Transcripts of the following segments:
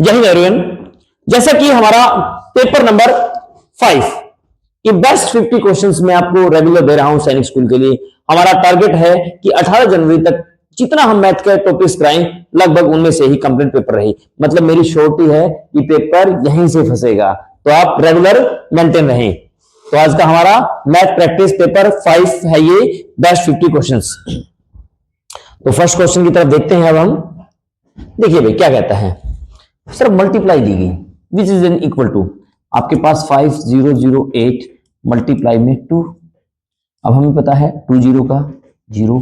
जय हिंद एवरीवन। जैसा कि हमारा पेपर नंबर 5 की बेस्ट 50 क्वेश्चंस में आपको रेगुलर दे रहा हूं सैनिक स्कूल के लिए। हमारा टारगेट है कि 18 जनवरी तक जितना हम मैथ के टॉपिक्स कराएं लगभग उनमें से ही कंप्लीट पेपर रहे। मतलब मेरी श्योरिटी है कि पेपर यहीं से फंसेगा, तो आप रेगुलर मेंटेन रहें। तो आज का हमारा मैथ प्रैक्टिस पेपर 5 है ये बेस्ट 50 क्वेश्चंस। तो फर्स्ट क्वेश्चन की तरफ देखते हैं। अब हम देखिए भाई क्या कहता है। सर मल्टीप्लाई दी गई which is an equal to, आपके पास 5008 मल्टीप्लाई में 2। अब हमें पता है 2 0 का 0,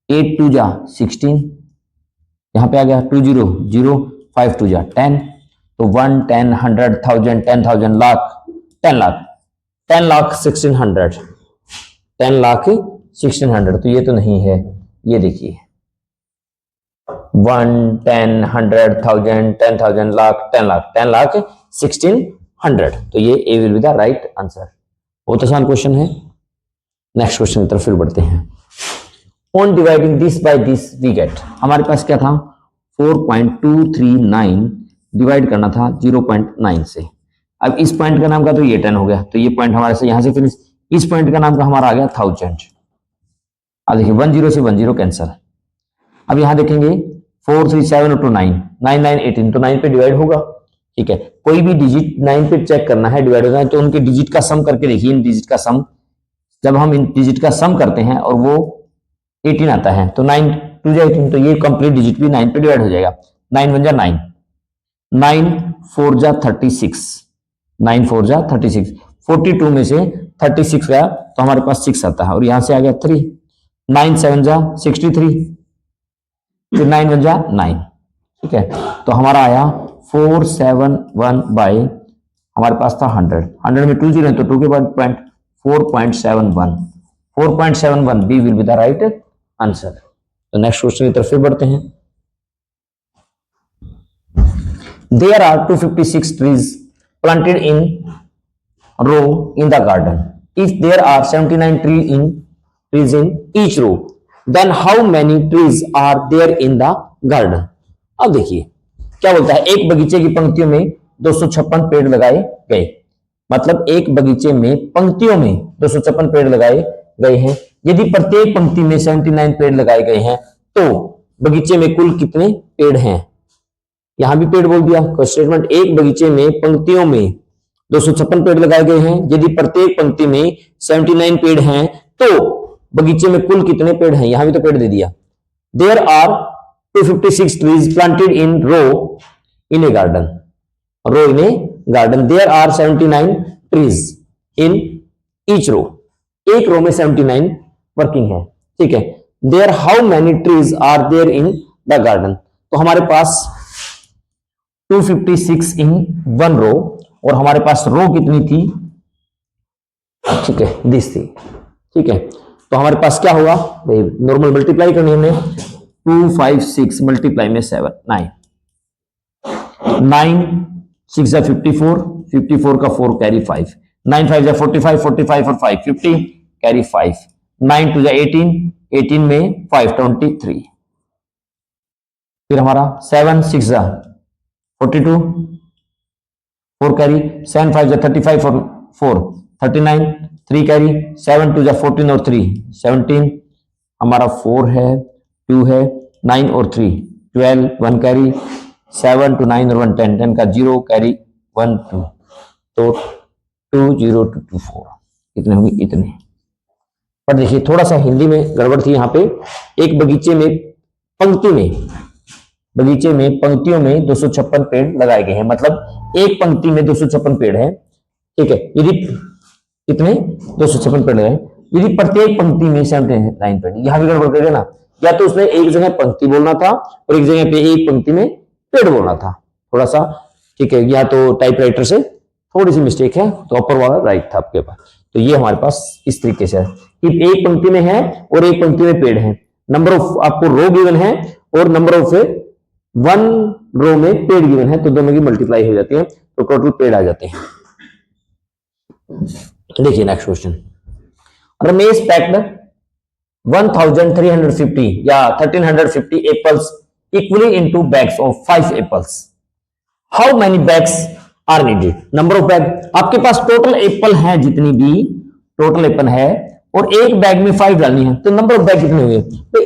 8 2 जा 16, यहां पे आ गया 2 0 0, 5 2 जा 10, तो 1 10 100 1000 10,000 लाख 10 लाख 10 लाख 1600 10 लाख 1600। तो ये तो नहीं है, ये देखिए 1 10 100 1000 10,000 लाख 10 लाख 10 लाख 1600। तो ये A will be the right answer. बहुत आसान क्वेश्चन है। नेक्स्ट क्वेश्चन की तरफ फिर बढ़ते हैं। On dividing this by this we get, हमारे पास क्या था 4.239 डिवाइड करना था 0.9 से। अब इस पॉइंट का नाम का तो ये 10 हो गया, तो ये पॉइंट हमारे से यहां से फिनिश। इस पॉइंट का नाम का हमारा आ गया 1000। अब देखिए 10 से 10 कैंसिल। अब यहां देखेंगे 4 3 7 2 9 9 9 18, तो 9 पे डिवाइड होगा। ठीक है, कोई भी डिजिट 9 पे चेक करना है डिवाइड होना है तो उनके डिजिट का सम करके देखिए। इन डिजिट का सम, जब हम इन डिजिट का सम करते हैं और वो 18 आता है तो 9 2 जा 18, तो ये कंप्लीट डिजिट भी 9 पे डिवाइड हो जाएगा। 9 1 जा 9, 9 4 जा 36, 9 4 जा 36, 42 में से 36 गया तो हमारे पास 6 आता है और यहां से आ गया 3, 9 7 जा 63, फिर 9 1 जा 9। ठीक है, तो हमारा आया 471 बाय, हमारे पास था 100, 100 में 2 0 तो 2 के बाद point 4.71, 4.71 B will be the right answer. तो नेक्स्ट क्वेश्चन की तरफ फिर बढ़ते हैं। There are 256 trees planted in row in the garden. If there are 79 trees in each row, then how many trees are there in the garden? अब देखिए क्या बोलता है, एक बगीचे की पंक्तियों में 256 पेड़ लगाए गए। मतलब एक बगीचे में पंक्तियों में 256 पेड़ लगाए गए हैं। यदि प्रत्येक पंक्ति में 79 पेड़ लगाए गए हैं तो बगीचे में कुल कितने पेड़ हैं। यहां भी पेड़ बोल दिया। स्टेटमेंट, एक बगीचे में पंक्तियों में 256 पेड़ लगाए गए हैं, यदि प्रत्येक पंक्ति में 79 पेड़ हैं तो बगीचे में कुल कितने पेड़ हैं। यहां भी तो पेड़ दे दिया। There are 256 trees planted in row in a garden, row in a garden. There are 79 trees in each row, एक रो में 79 वर्किंग है। ठीक है, there how many trees are there in the garden, तो हमारे पास 256 इन वन रो और हमारे पास रो कितनी थी। ठीक है, दिस थी। ठीक है, तो हमारे पास क्या होगा भाई, नॉर्मल मल्टीप्लाई करनी हमने। 256 मल्टीप्लाई में 7 9 9 6 जा 54, 54 का 4 कैरी 5, 9 5 जा 45, 45 और 5 50 कैरी 5, 9 2 जा 18, 18 में 5 23। फिर हमारा 7 6 जा 42, 4 कैरी, 7 5 जा 35 और 4 39, 3 कैरी, 7 2 जा 14 और 3 17, हमारा 4 है 2 है 9 और 3 12, 1 कैरी, 7 to 9 और 1 10, 10 का 0 कैरी 1 2, तो 2 0 2 2 4 कितने होंगे इतने। पर देखिए थोड़ा सा हिंदी में गड़बड़ थी। यहाँ पे एक बगीचे में पंक्ति में, बगीचे में पंक्तियों में 256 पेड़ लगाए गए हैं। मतलब एक पंक्ति में 256 पेड़ है। ठीक है, यदि कितने 256 पेड़ लगाए, यदि प्रत्येक पंक्ति में 79 पेड़, यहां भी गड़बड़ करेगा ना। या तो उसने एक जगह पंक्ति बोलना था और एक जगह पे एक पंक्ति में पेड़ बोलना था, थोड़ा सा। ठीक है, या तो टाइपराइटर से थोड़ी सी मिस्टेक है, तो अपर वाला राइट था आपके पास। तो ये हमारे पास इस तरीके से है कि एक पंक्ति में है और एक पंक्ति में पेड़ है। नंबर ऑफ आपको रो गिवन है और नंबर ऑफ वन रो में पेड़ गिवन है, तो दोनों की मल्टीप्लाई हो जाती है तो टोटल पेड़ आ जाते हैं। देखिए नेक्स्ट क्वेश्चन। रमेश पैक्ड 1350 या 1350 apples equally into bags of 5 apples. How many bags are needed, number of bag, आपके पास टोटल एप्पल है, जितनी भी टोटल एप्पल है और एक बैग में 5 डालनी है, तो नंबर ऑफ बैग कितने हुए, तो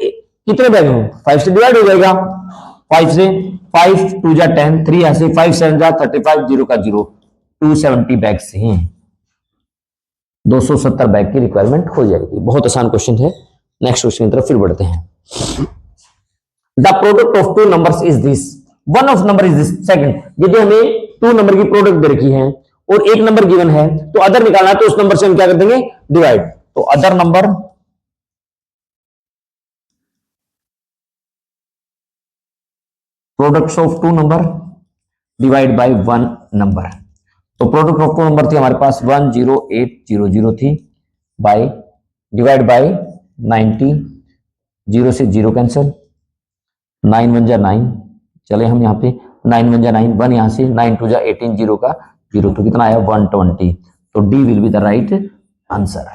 कितने बैग होंगे, 5 से डिवाइड हो जाएगा, 5 से 5 2 जा 10, 3 ऐसे 5 7 जा 35, 0 का 0, 270 बैग्स हैं, 270 बैग की रिक्वायरमेंट हो जाएगी। बहुत आसान क्वेश्चन है। नेक्स्ट क्वेश्चन की तरफ फिर बढ़ते हैं। The product of two numbers is this, one of number is this, second, यदि हमें 2 नंबर की प्रोडक्ट दे रखी है और एक नंबर गिवन है तो अदर निकालना है, तो उस नंबर से हम क्या कर देंगे, डिवाइड, तो other number products of 2 number divide by 1 number, तो प्रोडक्ट ऑफ 2 नंबर थी हमारे पास 10800 थी, बाय डिवाइड बाय 90, 0 से 0 कैंसिल, 9 1 जा 9, चले हम यहाँ पे 9 1 जा 9, 1 यहाँ से 9 2 जा 18, 0 का 0, तो कितना आया 120, तो D will be the right answer,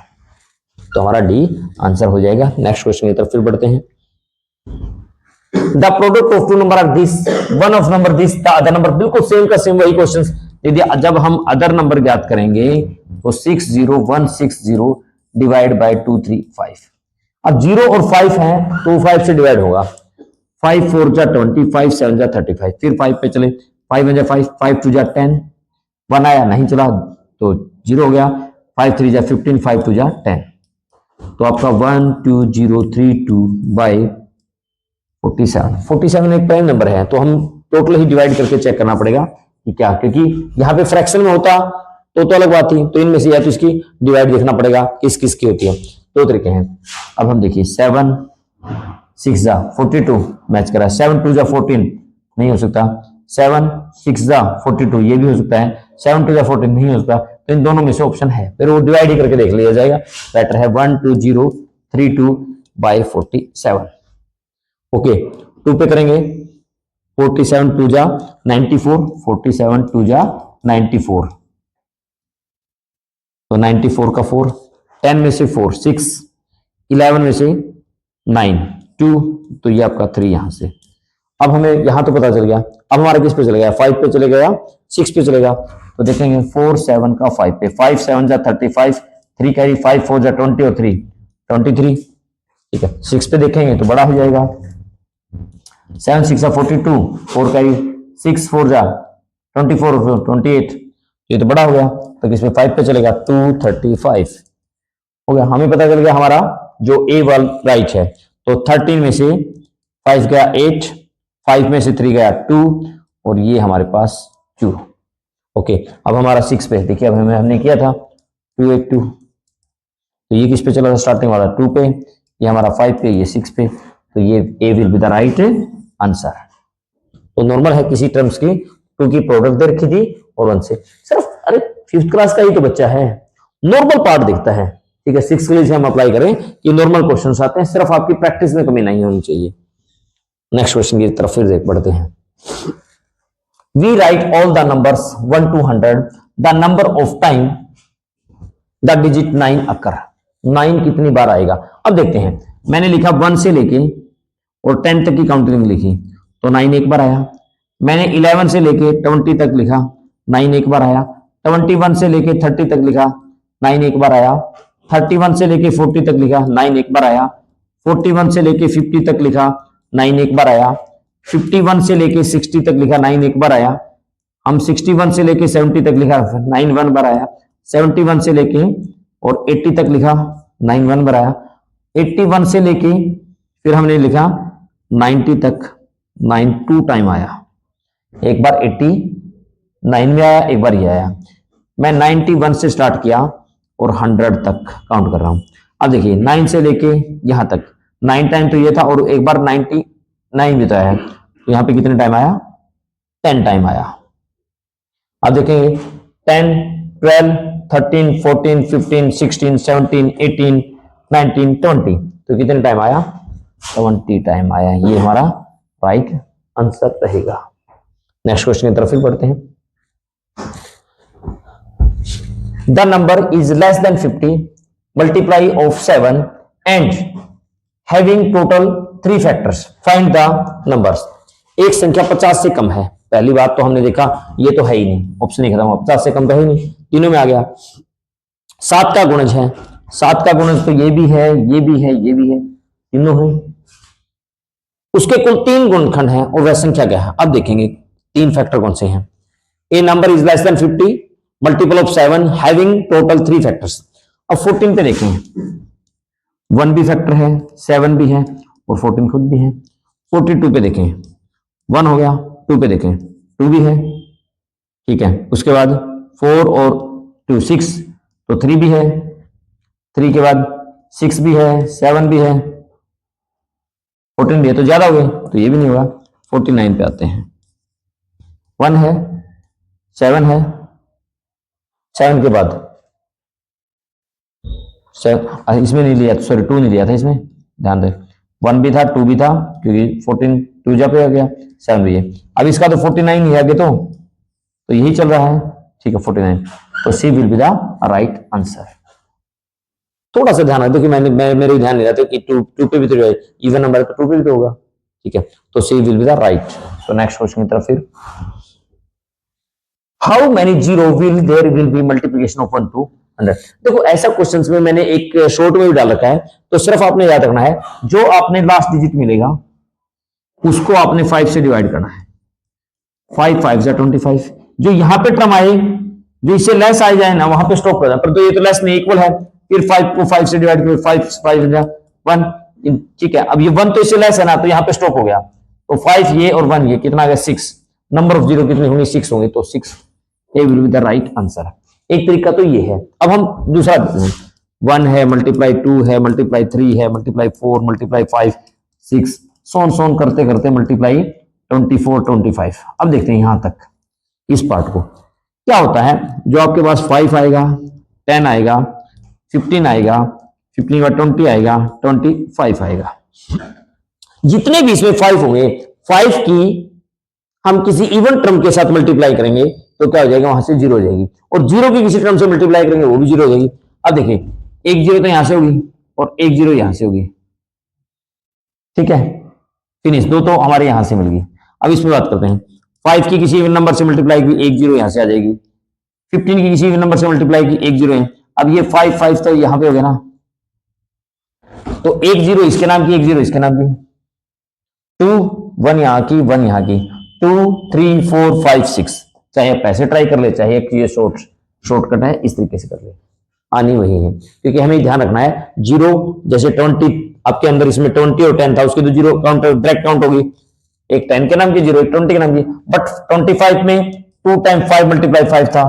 तो हमारा डी आंसर हो जाएगा। नेक्स्ट क्वेश्चन की तरफ फिर बढ़ते हैं। The product of 2 number are this, one of number this, the other number, बिल्कुल सेम का सेम वही क्वेश्चन, यदि जब हम अदर नंबर ज्ञात करेंगे तो 60160 डिवाइड बाय 235, अब 0 और 5 है तो 5 से डिवाइड होगा, 5 4 जा 20, 5 7 जा 35, फिर 5 पे चले, 5 1 जा 5, 5 2 जा 10, 1 आया नहीं चला तो 0 हो गया, 5 3 जा 15, 5 2 जा 10, तो आपका 12032 बाय 47 एक प्राइम नंबर है, तो हम टोटल ही डिवाइड करके चेक करना पड़ेगा कि क्या, क्योंकि यहाँ पे फ्रैक्शन में होता तो अलग बात थी, तो इनमें से या तो इसकी डिवाइड देखना पड़ेगा किस किस की होती है, 2 तरीके हैं। अब हम देखिए 7 6 जा 42 मैच करा, 7 2 जा 14 नहीं हो सकता, 7 6 जा 42 ये भी हो सकता है, 7 2 जा 14 नहीं हो सकता, तो इन दोनों में से ऑप्शन है, फिर वो डिवाइड ही करके देख लिया जाएगा, बेटर है 12032 बाय 47, ओके 2 पे करेंगे, 47 2 जा 94, 47 2 जा 94, तो 94 का 4, 10 में से 4 6, 11 में से 9 2, तो ये आपका 3 यहां से, अब हमें यहां तो पता चल गया, अब हमारा किस पे चले गया, 5 पे चले गया, 6 पे चलेगा, तो देखेंगे 4 7 का 5 पे, 5 7 जा 35, 3 कैरी, 5 4 जा 20 और 3 23, ठीक है, 6 पे देखेंगे तो बड़ा हो जाएगा, 7 6 जा 42, 4 कैरी, 6 4 जा 24 28, ये तो बड़ा हो गया, तो किस पे 5 पे चलेगा 235 हो गया, हमें पता चल गया हमारा जो ए वाला राइट है, तो 13 में से 5 गया 8, 5 में से 3 गया 2 और ये हमारे पास 2, ओके। अब हमारा 6 पे देखिए, अब हमने किया था 282, तो ये किस पे चला था, स्टार्टिंग वाला 2 पे, ये हमारा 5 पे, ये 6 पे, तो ये A will be the right answer. तो नॉर्मल है किसी टर्म्स की 2 की प्रोडक्ट दे रखी थी और 1 से, सिर्फ अरे 5th क्लास का ही तो बच्चा है, नॉर्मल पार्ट देखता है, ठीक है, 6 के लिए हम अप्लाई करें कि नॉर्मल क्वेश्चंस आते हैं, सिर्फ आपकी प्रैक्टिस में कमी नहीं होनी चाहिए। नेक्स्ट क्वेश्चन की तरफ फिर देख बढ़ते हैं। We write all the numbers 1 to 100, the number of time the digit 9 occur, 9 कितनी बार आएगा। अब देखते हैं, मैंने लिखा 1 से लेके और 10 तक की काउंटिंग लिखी तो 9 एक बार आया, मैंने 11 से लेके 20 तक लिखा 9 एक बार आया, 21 से लेके 30 तक लिखा 9 एक बार आया, 31 से लेके 40 तक लिखा 9 एक बार आया, 41 से लेके 50 तक लिखा 9 एक बार आया, 51 से लेके 60 तक लिखा 9 एक बार आया, हम 61 से लेके 70 तक लिखा 9 1 बार आया, 71 से लेके और 80 तक लिखा 9 1 बार आया, 81 से लेके फिर हमने लिखा 90 तक 9 2 टाइम आया, एक बार 89 में आया, एक बार ये आया। मैं 91 से स्टार्ट किया और 100 तक काउंट कर रहा हूं। अब देखिए 9 से लेके यहां तक 9 टाइम तो ये था और एक बार 99 भी तो है, तो यहां पे कितने टाइम आया, 10 टाइम आया। अब देखेंगे 10 12 13 14 15 16 17 18 19 20, तो कितने टाइम आया, 20 टाइम आया, ये हमारा राइट आंसर रहेगा। नेक्स्ट क्वेश्चन की तरफ फिर बढ़ते हैं। The number is less than 50 multiply of 7 and having total 3 factors, find the numbers. एक संख्या 50 से कम है पहली बात तो हमने देखा ये तो है ही नहीं, ऑप्शन ही खत्म, 50 से कम तो है ही नहीं, तीनों में आ गया। 7 का गुणज है, 7 का गुणज तो ये भी है, ये भी है, ये भी है, तीनों है। उसके कुल 3 गुणनखंड हैं और वह संख्या क्या है। अब देखेंगे 3 फैक्टर कौन से हैं। A number is less than 50 multiple of 7 having total 3 factors. अब 14 पे देखें, 1 भी फैक्टर है, 7 भी है और 14 खुद भी है। 42 पे देखें, 1 हो गया, 2 पे देखें 2 भी है, ठीक है। उसके बाद 4 और 2 6, तो 3 भी है, 3 के बाद 6 भी है, 7 भी है, 14 भी है, तो ज्यादा हो गए, तो ये भी नहीं होगा। 49 पे आते हैं, 1 है, 7 है, 7 के बाद इसमें नहीं लिया, सॉरी 2 नहीं लिया था इसमें, ध्यान दें। 1 भी था, 2 भी था, क्योंकि 14 2 जा पे आ गया, 7 भी है। अब इसका तो 49 ही आगे, तो यही चल रहा है, ठीक है 49। तो C will be the right answer. थोड़ा सा ध्यान रखो कि मेरे ध्यान नहीं रहता कि 2 पे भी तो इवन नंबर तो 2 पे भी तो होगा, ठीक है। तो C will be the right. तो नेक्स्ट क्वेश्चन की तरफ फिर, how many zero will there will be multiplication of 1 to 100। देखो ऐसा क्वेश्चंस में मैंने एक शॉर्ट में भी डाल रखा है, तो सिर्फ आपने याद रखना है जो आपने लास्ट डिजिट मिलेगा उसको आपने 5 से डिवाइड करना है। 5 5 जा 25। जो यहां पे टर्म आए, जो इससे लेस आ जाए ना, वहां पे स्टॉप कर देना, पर तो ये तो लेस नहीं इक्वल है, फिर 5 को 5 से डिवाइड करो, 5 5 जा 1, ठीक है। अब ये 1 तो इससे लेस है ना, तो यहां पे स्टॉप हो गया, तो 5 ये और 1 ये कितना आ गया 6। नंबर ऑफ जीरो कितनी होंगी 6 होंगी, तो 6 A will be the right answer. एक तरीका तो ये है। अब हम दूसरा 1 है मल्टीप्लाई 2 है मल्टीप्लाई 3 है मल्टीप्लाई 4 मल्टीप्लाई 5 6 सोन करते करते मल्टीप्लाई 24 25। अब देखते हैं यहां तक इस पार्ट को क्या होता है। जो आपके पास 5 आएगा, 10 आएगा, 15 आएगा, 15 का 20 आएगा, 25 आएगा। जितने भी इसमें 5 होंगे, 5 की हम किसी इवन टर्म के साथ मल्टीप्लाई करेंगे तो क्या हो जाएगा, वहां से 0 हो जाएगी, और 0 की किसी टर्म से मल्टीप्लाई करेंगे वो भी 0 हो जाएगी। अब देखिए एक 0 तो यहां से होगी और एक 0 यहां से होगी, ठीक है, फिनिश। 2 तो हमारे यहां से मिल गई। अब इसमें बात करते हैं, 5 की किसी इवन नंबर से मल्टीप्लाई की, एक 0 यहां से आ जाएगी। 15 की किसी इवन नंबर से मल्टीप्लाई की, एक 0 है। अब ये 5 5 तो यहां पे हो गया ना, तो एक 0 इसके नाम की, एक 0 इसके नाम की, 2 1 यहां की, 1 यहां की, 2 3 4 5 6। चाहे आप पैसे ट्राई कर ले, चाहे एक ये शॉर्टकट है, इस तरीके से कर ले, आनी वही है। क्योंकि हमें ध्यान रखना है, 0 जैसे 20 आपके अंदर इसमें 20 और 10 था, उसकी तो 0 काउंट डायरेक्ट काउंट होगी, एक 10 के नाम की 0, एक 20 के नाम की। बट 25 में 2 टाइम 5 मल्टीप्लाई 5 था,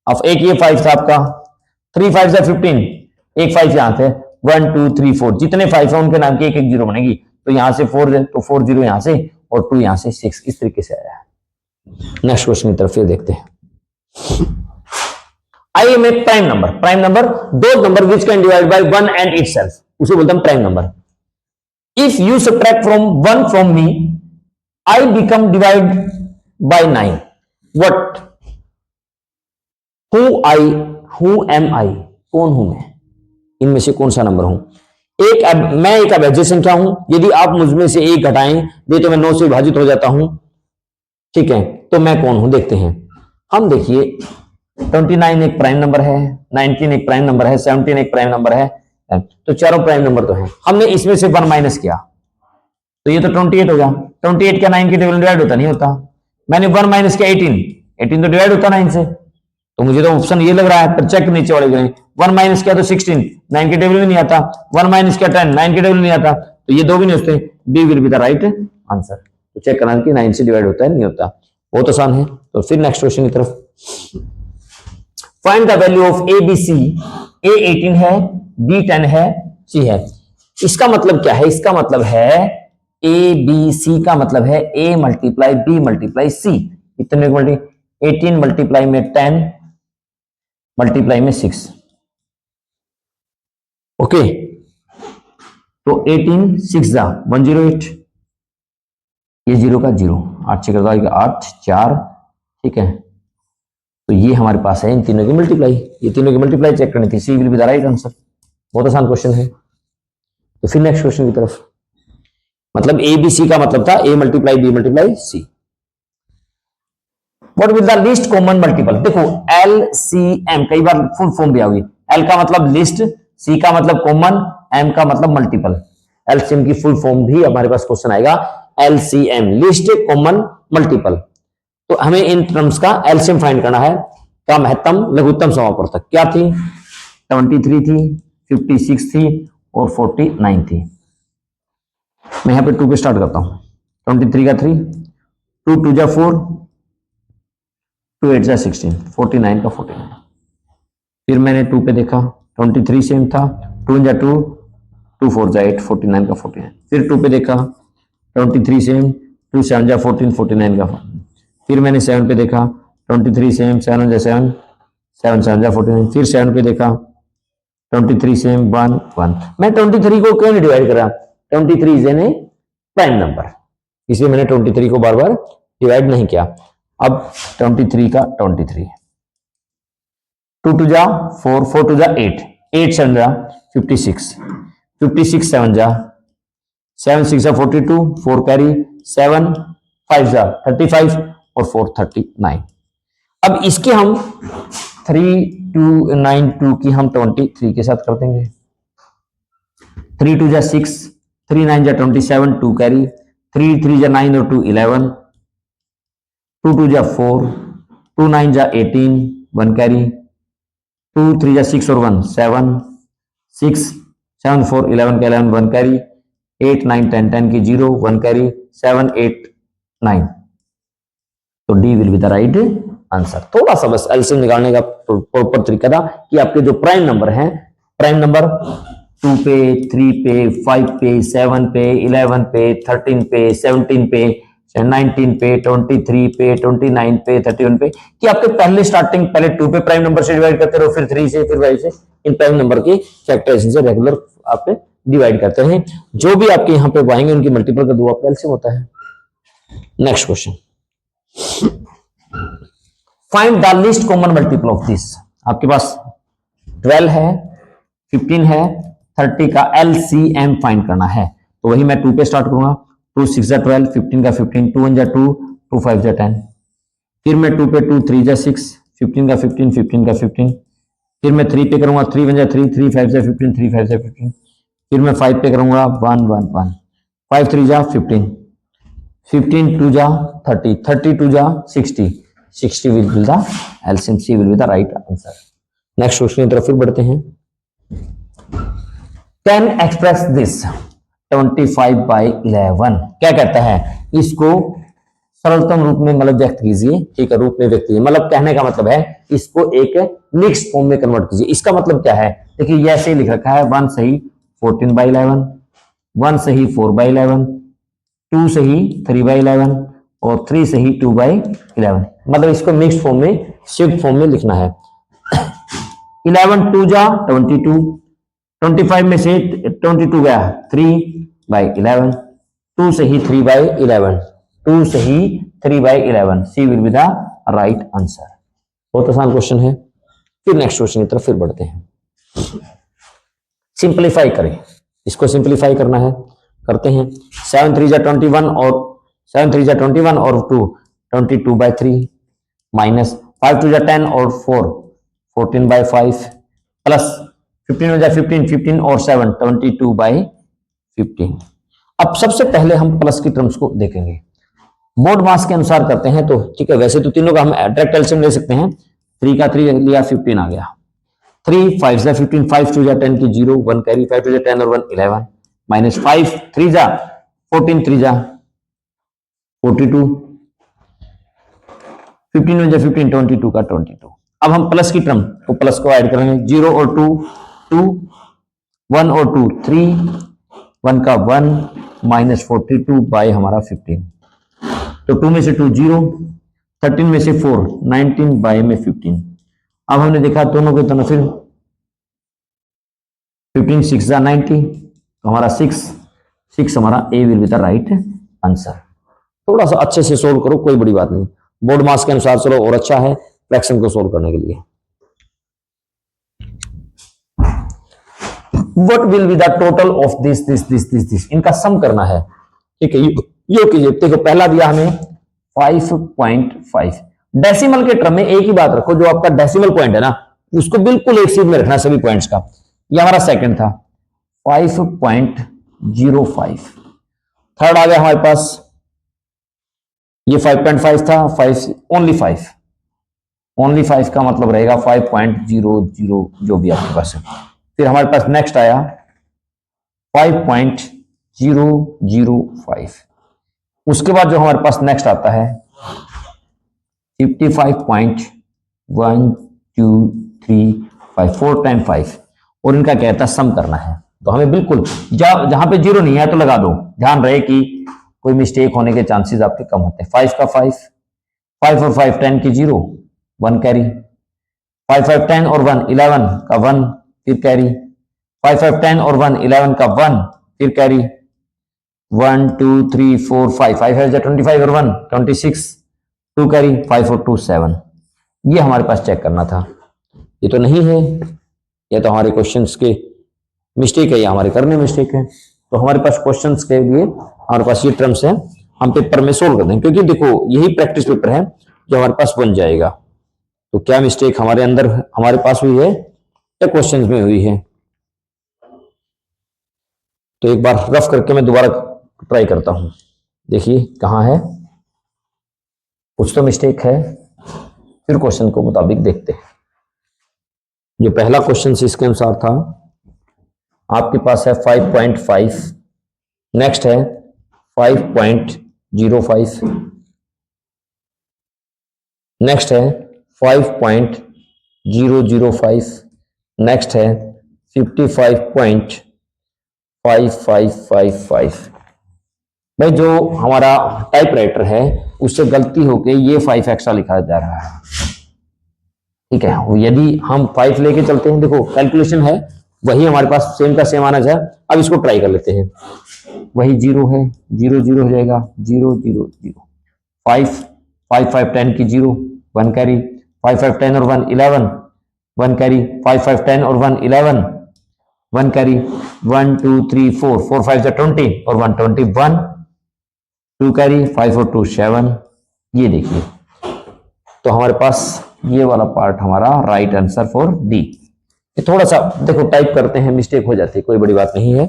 अब एक ये 5 था आपका, 3 5 से 15, एक 5 यहां थे, 1 2 3 4 जितने 5 है उनके नाम की एक एक 0 बनेगी। तो यहां से 4 है तो 4 0 यहां से और 2 यहां से 6, इस तरीके से आया है। नेक्स्ट क्वेश्चन की तरफ फिर देखते हैं। I am a prime number. Prime number दो number which can divide by 1 and itself, उसे बोलते हैं prime number. If you subtract from 1 from me, I become divide by 9। What, who am I, कौन हूं मैं, इनमें से कौन सा नंबर हूं। मैं एक अभेद्य संख्या हूं, यदि आप मुझमें से एक घटाएं दे तो मैं 9 से विभाजित हो जाता हूं, ठीक है। तो मैं कौन हूं देखते हैं हम। देखिए 29 एक प्राइम नंबर है, 19 एक प्राइम नंबर है, 17 एक प्राइम नंबर है, तो चारों प्राइम नंबर तो हैं। हमने इसमें से 1 माइनस किया तो ये तो 28 हो गया। 28 क्या 9 के टेबल डिवाइड होता नहीं होता। मैंने 1 माइनस किया 18 तो डिवाइड होता 9 से, तो मुझे तो ऑप्शन ये लग रहा है, पर चेक नीचे वाले करें। 1 माइनस किया तो 16, 9 के टेबल में नहीं आता। 1 माइनस किया 10, 9 के टेबल में नहीं आता, तो ये दो भी नहीं होते। B will be the right answer. तो चेक करना कि 9 से डिवाइड होता है नहीं होता, बहुत आसान है। तो फिर नेक्स्ट क्वेश्चन की तरफ, find the value of A B C. A 18 है, बी 10 है, सी है। इसका मतलब क्या है, इसका मतलब है ए बी सी का मतलब है ए मल्टीप्लाई बी मल्टीप्लाई सी। इतने 18 मल्टीप्लाई में 10 मल्टीप्लाई में 6, ओके। तो 18 6 जा 108, ये 0 का 0, 8 से करता है 8 4, ठीक है। तो ये हमारे पास है इन तीनों की मल्टीप्लाई, ये तीनों की मल्टीप्लाई चेक करनी थी। C will be the right answer. बहुत आसान क्वेश्चन है। तो फिर नेक्स्ट क्वेश्चन की तरफ, मतलब ए बी सी का मतलब था A multiply B multiply C. What will the least common multiple. देखो LCM कई बार फुल फॉर्म भी आओगी। L का मतलब लिस्ट, C का मतलब कॉमन, M का मतलब मल्टीपल। LCM की फुल फॉर्म भी हमारे पास क्वेश्चन आएगा, LCM लिस्ट कॉमन मल्टीपल। तो हमें इन टर्म्स का एलसीएम फाइंड करना है। का महत्तम लघुत्तम समापवर्तक क्या थी? 23 थी, 56 थी और 49 थी। मैं यहां पे 2 पे स्टार्ट करता हूं। 23 का 3, 2 2 जा 4, 2 8 जा 16, 49 का 49। फिर मैंने 2 पे देखा, 23 सेम था, 2 जा 2, 2 4 जा 8, 49 का 49। फिर 2 पे देखा, 23 सेम, 2 7 जा 14, 49 का 14। फिर मैंने 7 पे देखा, 23 सेम, 7 जा 7, 7 7 जा 49। फिर 7 पे देखा, 23 सेम, 1 1। मैं 23 को क्यों नहीं डिवाइड करा? 23 इज एन प्राइम नंबर, इसलिए मैंने 23 को बार बार डिवाइड नहीं किया। अब 23 का 23, 2 2 जा 4, 4 2 जा 8, 8 7 जा 56, 56 7 जा 7 6 जा 42, 4 कैरी, 7 5 जा 35 और 4 39। अब इसके हम 3 2 9 2 की हम 23 के साथ कर देंगे। 3 2 जा 6, 3 9 जा 27, 2 कैरी, 3 3 जा 9 और 2 11, 2 2 जा 4, 2 9 जा 18, 1 कैरी, 2 3 जा 6 और 1 7, 6 7 4 11 का 11, 1 कैरी, 8 9 10 10 की 0, 1 कैरी, 7 8 9। तो D will be the right answer. थोड़ा सा बस एलसीएम निकालने का प्रॉपर तरीका था कि आपके जो प्राइम नंबर हैं, प्राइम नंबर 2 पे, 3 पे, 5 पे, 7 पे, 11 पे, 13 पे, 17 पे, 19 पे, 23 पे, 29 पे, 31 पे, कि आपके पहले स्टार्टिंग पहले 2 पे प्राइम नंबर से डिवाइड करते रहो, फिर 3 से, फिर 5 से, इन प्राइम नंबर के फैक्टराइजेशन से रेगुलर आप डिवाइड करते हैं। जो भी आपके यहाँ पे आएंगे उनकी मल्टीपल का 2 आपका एलसीएम होता है। Next question, find the least common multiple of this. आपके पास 12 है, 15 है, 30 का एलसीएम फाइंड करना है। तो वही मैं 2 पे स्टार्ट करूंगा। 2 6 जा 12, 15 का 15, 2 1 जा 2, 2 5 जा 10। फिर मैं 2 पे 2 3 जा 6, 15 का 15, 15 का 15। फिर मैं 3 पे करूंगा, 3 1 जा 3, 3 5 जा 15, 3 5 जा 15। फिर मैं 5 पे करूंगा, 1 1 1, 5 3 जा 15, 15 2 जा 30, 30 2 जा 60, 60 will be the LCM, C will be the right answer. Next question की तरफ फिर बढ़ते हैं। कैन एक्सप्रेस दिस 25/11 क्या कहता है? इसको सरलतम रूप में मतलब व्यक्त कीजिए। ठीक है, रूप में व्यक्त कीजिए, मतलब कहने का मतलब है इसको एक मिक्स्ड फॉर्म में कन्वर्ट कीजिए। इसका मतलब क्या है? देखिए ये ऐसे लिख रखा है, 1 सही 14/11, 1 सही 4/11, 2 सही 3/11 और 3 सही 2/11। मतलब इसको मिक्स्ड फॉर्म में, शिफ्ट फॉर्म में लिखना है। 11 2 जा 22, 25 में से 22 गया 3/11, 2 सही 3/11, 2 सही 3/11। C will be the right answer. बहुत आसान क्वेश्चन है। फिर नेक्स्ट क्वेश्चन की तरफ फिर बढ़ते हैं। सिंप्लीफाई करें, इसको सिंप्लीफाई करना है, करते हैं। 7 3 जा 21 और 7 3 जा 21 और 2 22/3 माइनस 5 2 जा 10 और 4 14/5 प्लस 15 जा 15, 15 और 7 22/15। अब सबसे पहले हम प्लस की टर्म्स को देखेंगे, मोड मास के अनुसार करते हैं। तो ठीक है, वैसे तो तीनों का हम डायरेक्ट एलसीएम ले सकते हैं। 3 का 3 लिया, 15 आ गया। 3 5 जा 15, 5 2 जा 10 की 0, 1 कैरी, 5 2 जा 10 और 1 11 माइनस 5 3 जा 14, 3 जा 42, 15 में जा 15, 22 का 22। अब हम प्लस की टर्म तो प्लस को ऐड करेंगे। 0 और 2 2, 1 और 2 3, 1 का 1 माइनस 42 बाय हमारा 15। तो 2 में से 2 0, 13 में से 4 19 बाय में 15। अब हमने देखा दोनों की तरफ, फिर 15 6 जा 90, तो हमारा 6 हमारा A will be the right answer. थोड़ा सा अच्छे से सोल्व करो, कोई बड़ी बात नहीं। बोर्ड मास के अनुसार चलो और अच्छा है फ्रैक्शन को सोल्व करने के लिए। What will be the total of this, इनका सम करना है। ठीक है, यो कीजिए। देखो पहला दिया हमें 5.5, डेसिमल के टर्म में एक ही बात रखो, जो आपका डेसिमल पॉइंट है ना उसको बिल्कुल एक सीध में रखना सभी पॉइंट्स का। ये हमारा सेकंड था 5.05। थर्ड आ गया हमारे पास, ये 5.5 था, 5 ओनली 5 का मतलब रहेगा 5.00 जो भी आपके पास है। फिर हमारे पास नेक्स्ट आया 5.005। उसके बाद जो हमारे पास नेक्स्ट आता है 55.1235, 4 टाइम 5, और इनका क्या कहता है सम करना है। तो हमें बिल्कुल जहां पे जीरो नहीं है तो लगा दो, ध्यान रहे कि कोई मिस्टेक होने के चांसेस आपके कम होते हैं। 5 का 5, 5 और 5 10 की 0, 1 कैरी। 5 5 10 और 1 11 का 1 फिर कैरी। 5 5 10 और 1 11 का 1 फिर कैरी। 1 2 3 4 5, 5 है 25 और 1 26, 2 कैरी, 5 और 2 7। ये हमारे पास चेक करना था। ये तो नहीं है, ये तो हमारे क्वेश्चंस के मिस्टेक है, या हमारे करने मिस्टेक है। तो हमारे पास क्वेश्चंस के लिए हमारे पास ये टर्म्स है, हम पेपर में सोल्व कर देंगे, क्योंकि देखो यही प्रैक्टिस पेपर है जो हमारे पास बन जाएगा। तो क्या मिस्टेक हमारे अंदर हमारे पास हुई है या क्वेश्चंस में हुई है। तो एक बार रफ करके मैं दोबारा ट्राई करता हूं, देखिए कहां है, कुछ तो मिस्टेक है, फिर क्वेश्चन को मुताबिक देखते हैं। जो पहला क्वेश्चन इसके अनुसार था, आपके पास है 5.5, नेक्स्ट है 5.05, नेक्स्ट है 5.005, नेक्स्ट है 55.5555। भाई जो हमारा टाइपराइटर है उससे गलती होके ये 5 एक्स्ट्रा लिखा जा रहा है, ठीक है। यदि हम 5 लेके चलते हैं, देखो कैलकुलेशन है वही हमारे पास सेम का सेम आना चाहिए। अब इसको ट्राई कर लेते हैं, वही 0 है, 0 0 हो जाएगा, 0 0 0। 5 5 5 10 की 0, 1 कैरी। 5 5 10 और 1 11, 1 कैरी। 5 5 10 और 1 11, 1 कैरी। 1 2 3 4, 4 5 20 और 1 21, 2 कैरी, 5 और 2 7। ये देखिए, तो हमारे पास ये वाला पार्ट हमारा राइट आंसर फॉर डी। थोड़ा सा देखो टाइप करते हैं, मिस्टेक हो जाती है, कोई बड़ी बात नहीं है।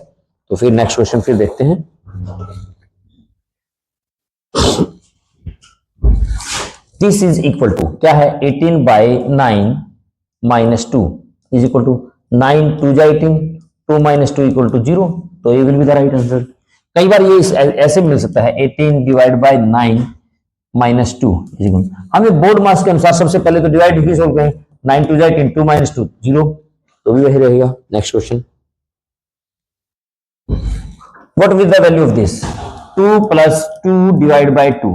तो फिर नेक्स्ट क्वेश्चन फिर देखते हैं। दिस इज इक्वल टू क्या है, 18/9 माइनस 2 इज इक्वल टू 9 2 जा 18, 2 माइनस 2 इक्वल टू 0। तो ये will be the right answer. कई बार ये ऐसे मिल सकता है 18 divide by 9 minus 2 is equal, हमें बोर्ड मास के अनुसार सबसे पहले तो डिवाइड ही सोल्व करें। 9 2 जा 18, 2 माइनस 2 0, तो भी वही रहेगा। Next question, what will the value of this, 2 plus 2 divide by 2।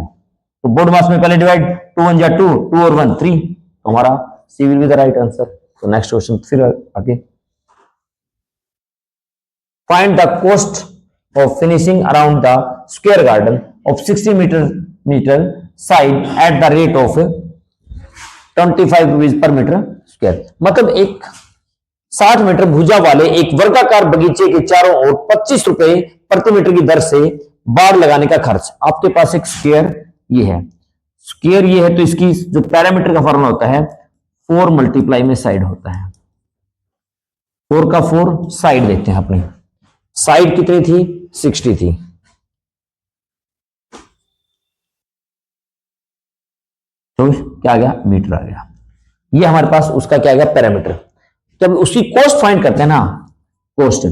तो बोर्ड मास में पहले डिवाइड, 2 1 जा 2, 2 और 1 3, तो हमारा C will be the right answer. तो नेक्स्ट क्वेश्चन फिर आगे, find the cost of finishing around the square garden of 60 metre side at the rate of 25 rupees per metre square. मतलब एक 60 मीटर भुजा वाले एक वर्गाकार बगीचे के चारों ओर 25 रुपए प्रति मीटर की दर से बाड़ लगाने का खर्च। आपके पास एक स्क्वायर ये है, स्क्वायर ये है, तो इसकी जो पैरामीटर का फॉर्मूला होता है 4 मल्टीप्लाई में साइड होता है। 4 का 4, साइड देखते हैं अपनी, साइड कितनी थी, 60 थी। तो क्या आ गया, मीटर आ गया। ये हमारे पास उसका क्या आ गया, पैरामीटर। जब उसकी कॉस्ट फाइंड करते हैं ना, कॉस्ट,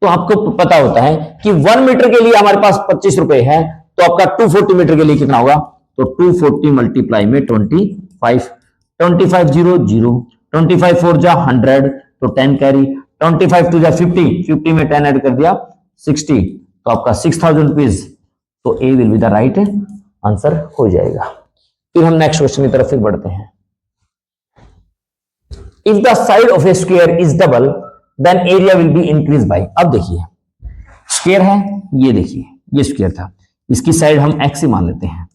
तो आपको पता होता है कि 1 मीटर के लिए हमारे पास 25 रुपए है, तो आपका 240 मीटर के लिए कितना होगा, तो 240 मल्टीप्लाई में 25, 25 0 0, 25 4 जा 100, तो 10 कैरी। 25 2 जा 50, 50 में 10 ऐड कर दिया 60, तो आपका 6000 रुपीज। तो A will be the right answer हो जाएगा। फिर हम नेक्स्ट क्वेश्चन की तरफ फिर बढ़ते हैं। If the side of a square is double then area will be increase by. अब देखिए स्क्वायर है, ये देखिए ये स्क्वायर था, इसकी साइड हम x ही मान लेते हैं,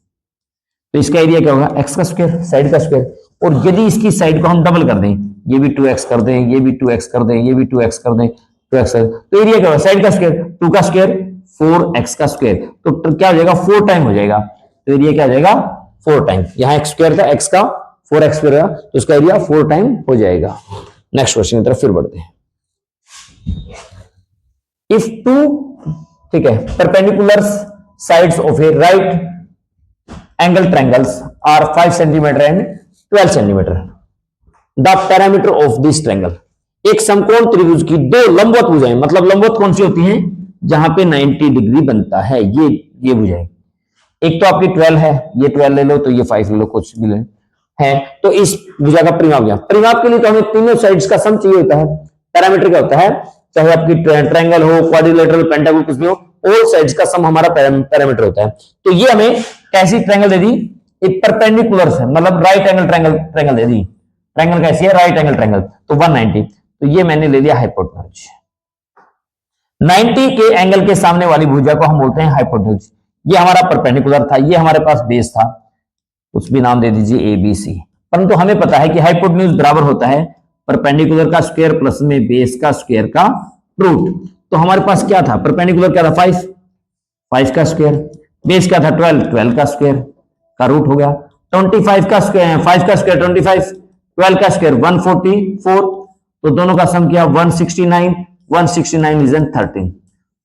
तो इसका एरिया क्या होगा, x का स्क्वायर, साइड का स्क्वायर। और यदि इसकी साइड को हम डबल कर दें, ये भी 2x कर दें, ये भी 2x कर दें, ये भी 2x कर दें, 2x कर, तो एरिया क्या होगा, साइड का स्क्वायर 2 का स्क्वायर 4x का स्क्वायर, तो क्या हो जाएगा 4 टाइम हो जाएगा, तो एरिया क्या हो जाएगा 4 टाइम, यहाँ x स्क्वायर था, x का 4x स्क्वायर, तो उसका एरिया 4 टाइम हो जाएगा। नेक्स्ट क्वेश्चन की तरफ फिर बढ़ते हैं। इफ टू, ठीक है, perpendicular sides of a right angle triangles are 5 centimetre and 12 centimetre, the parameter of this triangle, एक समकोण त्रिभुज की दो लंबवत भुजाएं, मतलब लंबवत कौन सी होती हैं, जहां पे 90 डिग्री बनता है, ये भुजाएं, एक तो आपकी 12 है, ये 12 ले लो, तो ये 5 ले लो, कुछ भी ले है, तो इस भुजा का परिमाप गया। परिमाप के लिए तो हमें तीनों साइड्स का सम चाहिए होता है। पैरामीटर क्या होता है, चाहे आपकी ट्रायंगल हो, क्वाड्रिलेटरल, पेंटागोन, कुछ भी हो, ऑल साइड्स का सम हमारा पैरामीटर होता है। तो ये हमें कैसी ट्रायंगल दे दी, एक परपेंडिकुलर है, मतलब राइट एंगल ट्रायंगल दे दी। ट्रायंगल कैसी है, राइट एंगल ट्रायंगल, तो 190, तो ये मैंने ले लिया हाइपोटेन्यूज। 90 के एंगल के सामने वाली भुजा को हम बोलते हैं हाइपोटेन्यूज। ये हमारा परपेंडिकुलर था, ये हमारे पास बेस था, उस भी नाम दे दीजिए ABC। परंतु हमें पता है कि हाइपोटेन्यूज बराबर होता है परपेंडिकुलर का स्क्वायर प्लस में बेस का स्क्वायर का रूट। तो हमारे पास क्या था, परपेंडिकुलर क्या था 5 का स्क्वायर, बेस क्या था 12 का स्क्वायर का रूट हो गया, 25 का स्क्वायर, 5 का स्क्वायर 25, 12 का स्क्वायर 144, तो दोनों का सम किया 169 इज 13,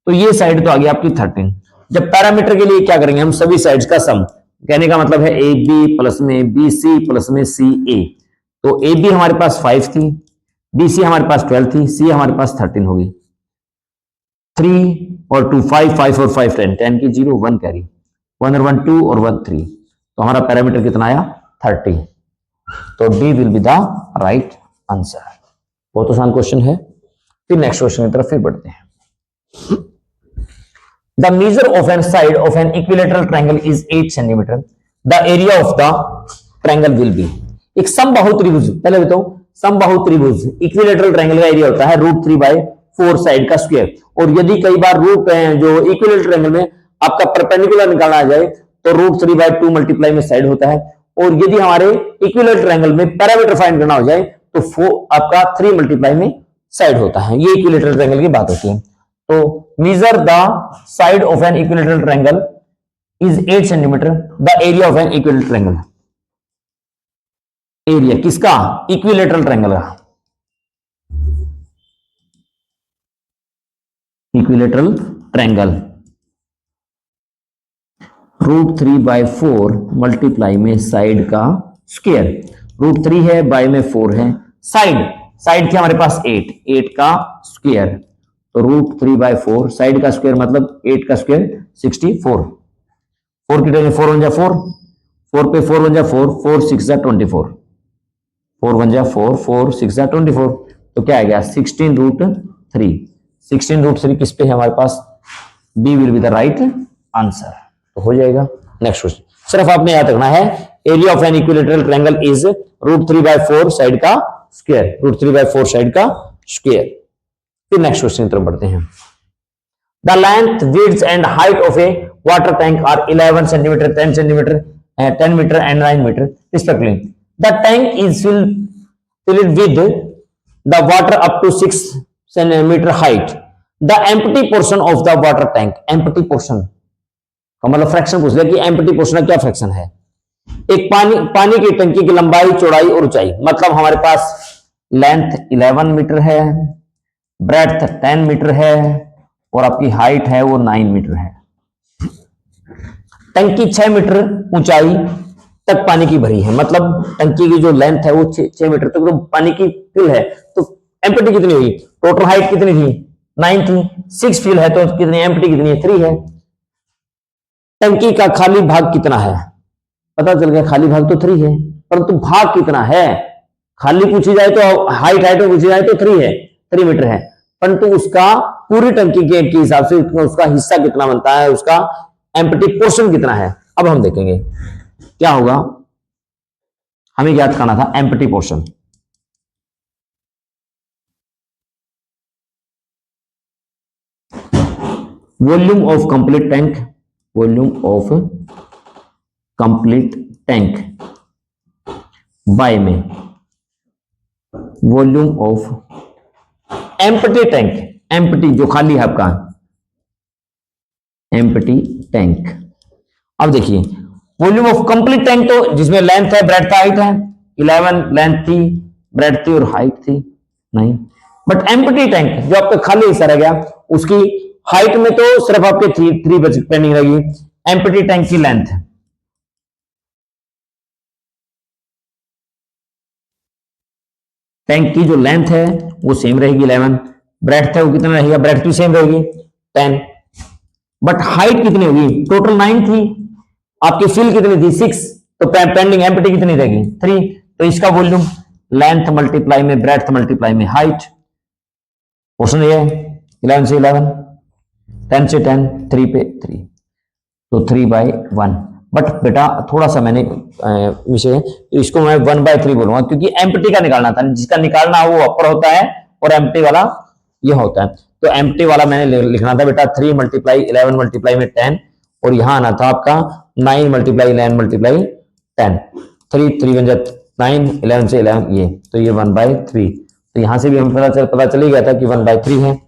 तो ये साइड तो आ गई आपकी 13। जब पैरामीटर के लिए क्या करेंगे हम, सभी साइड्स का सम, कहने का मतलब है AB प्लस में BC प्लस में CA, तो AB हमारे पास 5 थी, BC हमारे पास 12 थी, C हमारे पास 13 होगी, 3 और 2 5 और 5 10 की 0 1 कैरी, 1 और 1 2 और 1 3, तो हमारा पैरामीटर कितना आया 30, तो D will be the right answer. बहुत आसान क्वेश्चन है। फिर नेक्स्ट क्वेश्चन की तरफ फिर बढ़ते हैं। The measure of an side of an equilateral triangle is 8 centimeter. The area of the triangle will be, एक समबाहु त्रिभुज, पहले बताओ, समबाहु त्रिभुज इक्विलेटरल ट्रायंगल का एरिया होता है √3/4 साइड का स्क्वायर, और यदि कई बार रूट जो इक्विलेटरल ट्रायंगल में आपका परपेंडिकुलर निकालना आ जाए तो √3/2 मल्टीप्लाई में साइड होता है, और यदि हमारे इक्विलेटरल ट्रायंगल में पैरामीटर फाइंड करना हो जाए तो आपका 3 मल्टीप्लाई में साइड होता है। ये इक्विलेटरल ट्रायंगल की बात होती है। तो measure the side of an equilateral triangle is 8 centimeter. The area of an equilateral triangle, area किसका, इक्विलेटरल ट्रायंगल का, इक्विलेटरल ट्रायंगल √3/4 मल्टीप्लाई में साइड का स्क्वायर, √3 है, बाय में 4 है, साइड थी हमारे पास 8 का स्क्वायर, तो √3/4 साइड का स्क्वायर मतलब 8 का स्क्वायर 64, 4 की जगह 4 1 जा 4, 4 पे 4 1 जा 4, 4 6 जा 24, 4 1 जा 4, 4 6 जा 24, तो क्या आ गया 16√3, 16√3 किस पे है हमारे पास, B will be the right answer, तो हो जाएगा। नेक्स्ट क्वेश्चन, सिर्फ आपने याद रखना है area of an equilateral triangle is √3/4 side का स्क्वायर, √3/4 साइड का स्क्वायर। फिर नेक्स्ट क्वेश्चन की तरफ बढ़ते हैं। The length, width and height of a water tank are 11 centimetre, 10 centimetre, 10 metre and 9 metre respectively. The tank is filled with the water up to 6 centimeter height. The empty portion of the water tank, empty portion का मतलब fraction पूछ लिया कि empty portion का क्या fraction है। एक पानी की टंकी की लंबाई, चौड़ाई और ऊंचाई, मतलब हमारे पास लेंथ 11 मीटर है, ब्रेड्थ 10 मीटर है, और आपकी हाइट है वो 9 मीटर है। टंकी 6 मीटर ऊंचाई तक पानी की भरी है, मतलब टंकी की जो लेंथ है वो 6 मीटर तक तो पानी की फिल है, तो एम्प्टी कितनी हुई, टोटल हाइट कितनी थी 9 थी, 6 फिल है तो कितनी, एम्प्टी कितनी है 3 है। टंकी का खाली भाग कितना है, पता चल गया खाली भाग तो 3 है, परंतु भाग कितना है, खाली पूछी जाए तो हाइट में पूछी जाए तो 3 है, 3 मीटर है, परंतु उसका पूरी टंकी के हिसाब से उसका हिस्सा कितना बनता है, उसका एम्प्टी पोर्शन कितना है। अब हम देखेंगे क्या होगा, हमें याद करना था empty portion. Volume of complete tank, volume of complete tank by में volume of empty tank, empty जो खाली है आपका एम्प्टी टैंक। अब देखिए वॉल्यूम ऑफ कंप्लीट टैंक तो जिसमें लेंथ है, ब्रेड्थ है, हाइट है, 11 लेंथ थी, ब्रेड्थ थी और हाइट थी, नहीं। बट एम्प्टी टैंक जो आपका खाली हिस्सा रह गया, उसकी हाइट में तो सिर्फ आपके थ्री बच पेंडिंग रहेगी। एम्प्टी टैंक की लेंथ, टैंक की जो लेंथ है वो सेम रहेगी 11, ब्रेड्थ है वो कितना रहेगा, ब्रेड्थ भी सेम रहेगी 10, बट हाइट कितनी होगी, टोटल 9 थी, आपकी फिल कितनी थी 6, तो पेंडिंग एम्प्टी कितनी रहेगी 3, तो इसका वॉल्यूम लेंथ मल्टीप्लाई में ब्रेड्थ मल्टीप्लाई में हाइट, क्वेश्चन ये 11 से 11, 10 से 10, 3 पे 3, तो 3/1। बट बेटा थोड़ा सा मैंने विषय, तो इसको मैं 1/3 बोलूंगा, क्योंकि एम्प्टी का निकालना था, जिसका निकालना वो अपर होता है और एम्प्टी वाला ये होता है। तो एम्प्टी वाला मैंने लिखना था बेटा 3 × 11 × 10, और यहां आना था आपका 9 × 11 × 10, 3 बन जाता 9, 11 से 11 ये, तो ये 1/3। तो यहां से भी हमें पता चल ही गया था कि 1/3 है,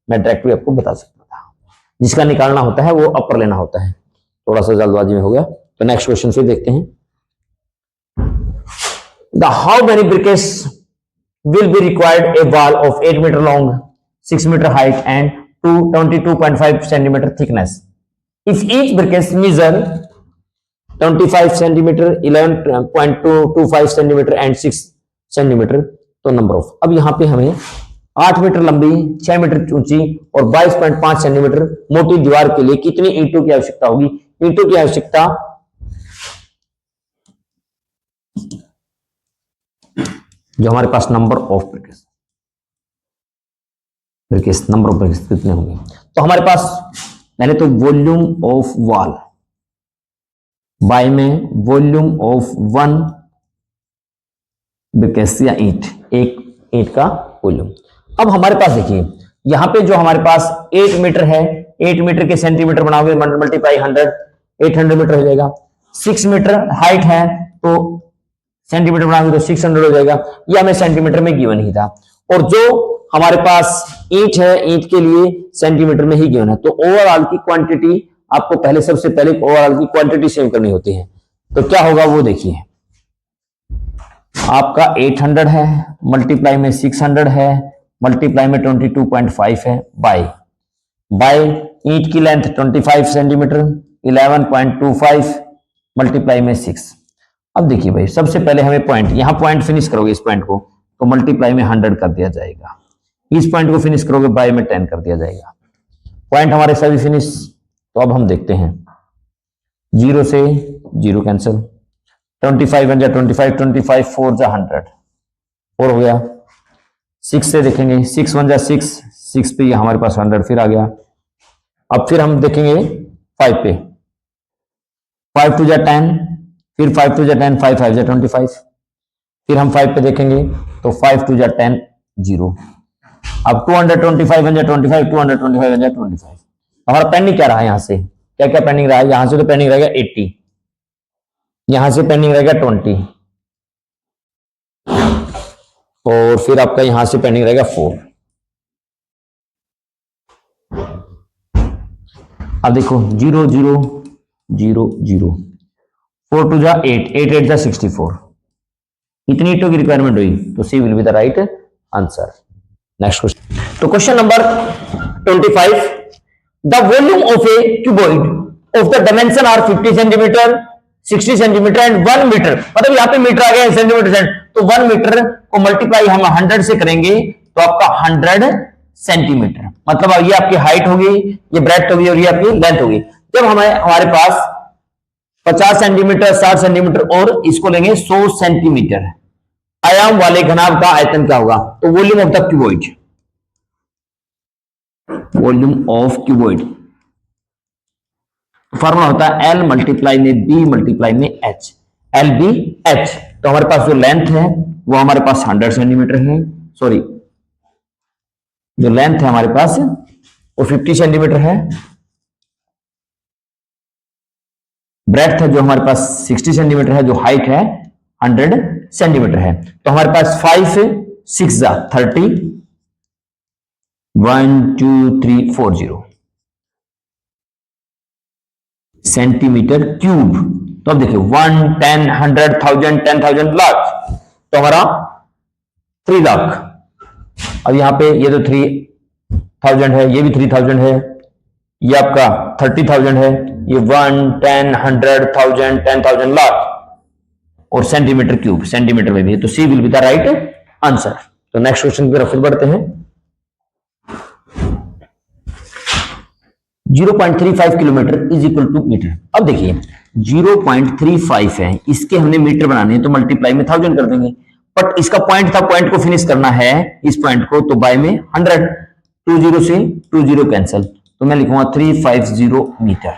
मैं डायरेक्टली आपको बता सकता था। जिसका निकालना होता है वो अपर लेना होता है, थोड़ा सा जल्दबाजी में हो गया। तो नेक्स्ट क्वेश्चन फिर देखते हैं। The how many briquettes will be required a wall of 8 metre long, 6 metre height and 22.5 centimetre thickness if each briquette measure 25 centimetre, 11.25 centimetre and 6 centimetre, तो नंबर ऑफ, अब यहां पे हमें 8 मीटर लंबी, 6 मीटर ऊंची और 22.5 सेंटीमीटर मोटी दीवार के लिए कितनी ईंटों की आवश्यकता होगी। ईंटों की आवश्यकता, जो हमारे पास number of briquettes number of briquettes कितने होंगे, तो हमारे पास पहले तो वॉल्यूम ऑफ वॉल बाय में वॉल्यूम ऑफ 1 ब्रिकेट्स या ईंट, एक ईंट का वॉल्यूम। अब हमारे पास देखिए यहां पे जो हमारे पास 8 मीटर है, 8 मीटर के सेंटीमीटर बनाओगे मल्टीप्लाई 100, 800 मीटर हो जाएगा। 6 मीटर हाइट है तो सेंटीमीटर बनाओगे तो 600 हो जाएगा, ये हमें सेंटीमीटर में गिवन ही था। और जो हमारे पास ईंट है, ईंट के लिए सेंटीमीटर में ही गिवन है। तो ओवरऑल की क्वांटिटी आपको पहले, सबसे पहले ओवरऑल की क्वांटिटी सेव करनी होती है। तो क्या होगा वो देखिए, आपका 800 है, मल्टीप्लाई में 600 है, मल्टीप्लाई में 22.5 है, बाय ईंट की लेंथ 25 सेंटीमीटर, 11.25 मल्टीप्लाई में 6। अब देखिए भाई सबसे पहले हमें पॉइंट, यहां पॉइंट फिनिश करोगे इस पॉइंट को तो मल्टीप्लाई में 100 कर दिया जाएगा, इस पॉइंट को फिनिश करोगे बाय में 10 कर दिया जाएगा। पॉइंट हमारे सभी फिनिश। तो अब हम देखते हैं, 0 से 0 कैंसिल, 25 1 जा 25, 25 4 जा 100, 4 हो गया। 6 से देखेंगे, 6 1 जा 6, 6 पे हमारे पास 100 फिर आ गया। अब फिर हम देखेंगे 5 पे, 5 2 जा 10, फिर 5 2 जा 10, 5 5 जा 25, फिर हम 5 पे देखेंगे तो 5 2 जा 10 0। अब 225 1 जा 25, 225 1 जा 25। हमारा पेंडिंग क्या रहा, यहां से क्या क्या पेंडिंग रहा है, यहां से तो पेंडिंग रहेगा 80, यहां से पेंडिंग रहेगा 20, और फिर आपका यहां से पेंडिंग रहेगा 4। अब देखो 0 0 0 0, 4 2 जा 8, 8 8 जा 64, इतनी ईंटों की रिक्वायरमेंट हुई, तो C will be the right answer. Next question, तो question number 25, the volume of a cuboid of the dimension are 50 centimetre, 60 centimetre and 1 metre, मतलब यहाँ पे मीटर आ गया सेंटीमीटर, तो 1 मीटर को मल्टीप्लाई हम 100 से करेंगे तो आपका 100 सेंटीमीटर, मतलब अब ये आपकी हाइट होगी, ये ब्रेड्थ होगी और ये आपकी लेंथ होगी। जब हमारे पास 50 सेंटीमीटर, 60 सेंटीमीटर और इसको लेंगे 100 सेंटीमीटर, आयाम वाले घनाभ का आयतन क्या होगा, तो volume of the cuboid, volume of cuboid formula होता है L मल्टीप्लाई में B मल्टीप्लाई में H, एल बी एच। तो हमारे पास जो लेंथ है वो हमारे पास 100 सेंटीमीटर है, सॉरी जो लेंथ है हमारे पास वो 50 सेंटीमीटर है, ब्रेड्थ है जो हमारे पास 60 सेंटीमीटर है, जो हाइट है 100 सेंटीमीटर है। तो हमारे पास 5 6 जा 30, 1 2 3 4 0 सेंटीमीटर क्यूब। तो अब देखिए 1, 10, 100, 1000, 10,000, लाख, तो हमारा 3 लाख। अब यहां पे ये तो 3000 है, ये भी 3000 है, ये आपका 30,000 है, ये 1, 10, 100, 1000, 10,000, लाख, और सेंटीमीटर क्यूब, सेंटीमीटर में भी है, तो C will be the right answer. तो नेक्स्ट क्वेश्चन की तरफ फिर बढ़ते हैं। 0.35 kilometre is equal to metre. अब देखिए 0.35 है, इसके हमने मीटर बनाने हैं, तो मल्टीप्लाई में 1000 कर देंगे, बट इसका पॉइंट था, पॉइंट को फिनिश करना है इस पॉइंट को, तो बाय में 100, 20 से 20 कैंसिल, तो मैं लिखूंगा 350 मीटर,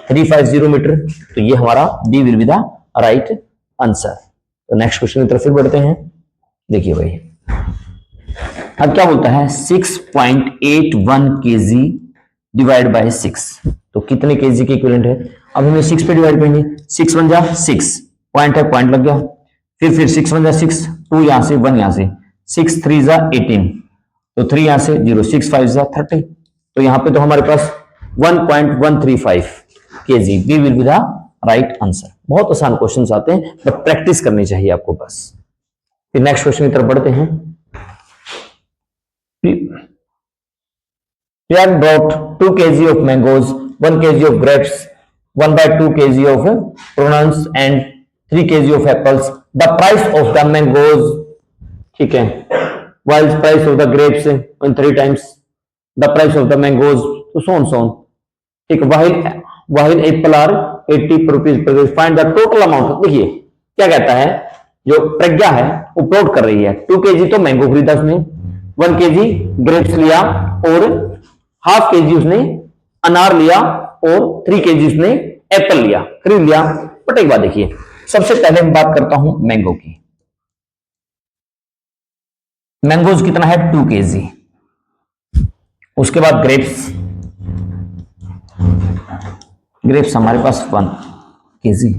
350 मीटर, तो ये हमारा D will be the right answer. तो नेक्स्ट क्वेश्चन की तरफ फिर बढ़ते हैं। देखिए भाई अब क्या बोलता है, 6.81 केजी डिवाइड बाय 6, तो कितने केजी के इक्विवेलेंट है। अब हमें 6 पे डिवाइड करेंगे, 6 1 जा 6, पॉइंट है, पॉइंट लग गया, फिर 6 1 जा 6, 2 यहां से 1 यहां से, 6 3 जा 18, तो 3 यहां से 0, 6 5 जा 30, तो यहां पे तो हमारे पास 1.135 KG, B will be the right answer. बहुत आसान क्वेश्चंस आते हैं, बट प्रैक्टिस करनी चाहिए आपको बस। फिर नेक्स्ट क्वेश्चन की तरफ बढ़ते हैं। Pierre brought 2 kg of mangoes, 1 kg of grapes, 1/2 kg of prunes and 3 kg of apples. The price of the mangoes, ठीक है, while price of the grapes in 3 times the price of the mangoes, so on so on, ठीक है, while apple are 80 rupees per kg, find the total amount। देखिए क्या कहता है, जो प्रज्ञा है वो प्लॉट कर रही है, 2 kg तो मैंगो खरीदा उसने, 1 kg ग्रेप्स लिया, और ½ kg उसने अनार लिया, और 3 kg उसने एप्पल लिया, खरीद लिया। बट एक बात देखिए, सबसे पहले मैं बात करता हूं मैंगो की। मैंगोज कितना है, 2 kg, उसके बाद ग्रेप्स, ग्रेप्स हमारे पास 1 kg,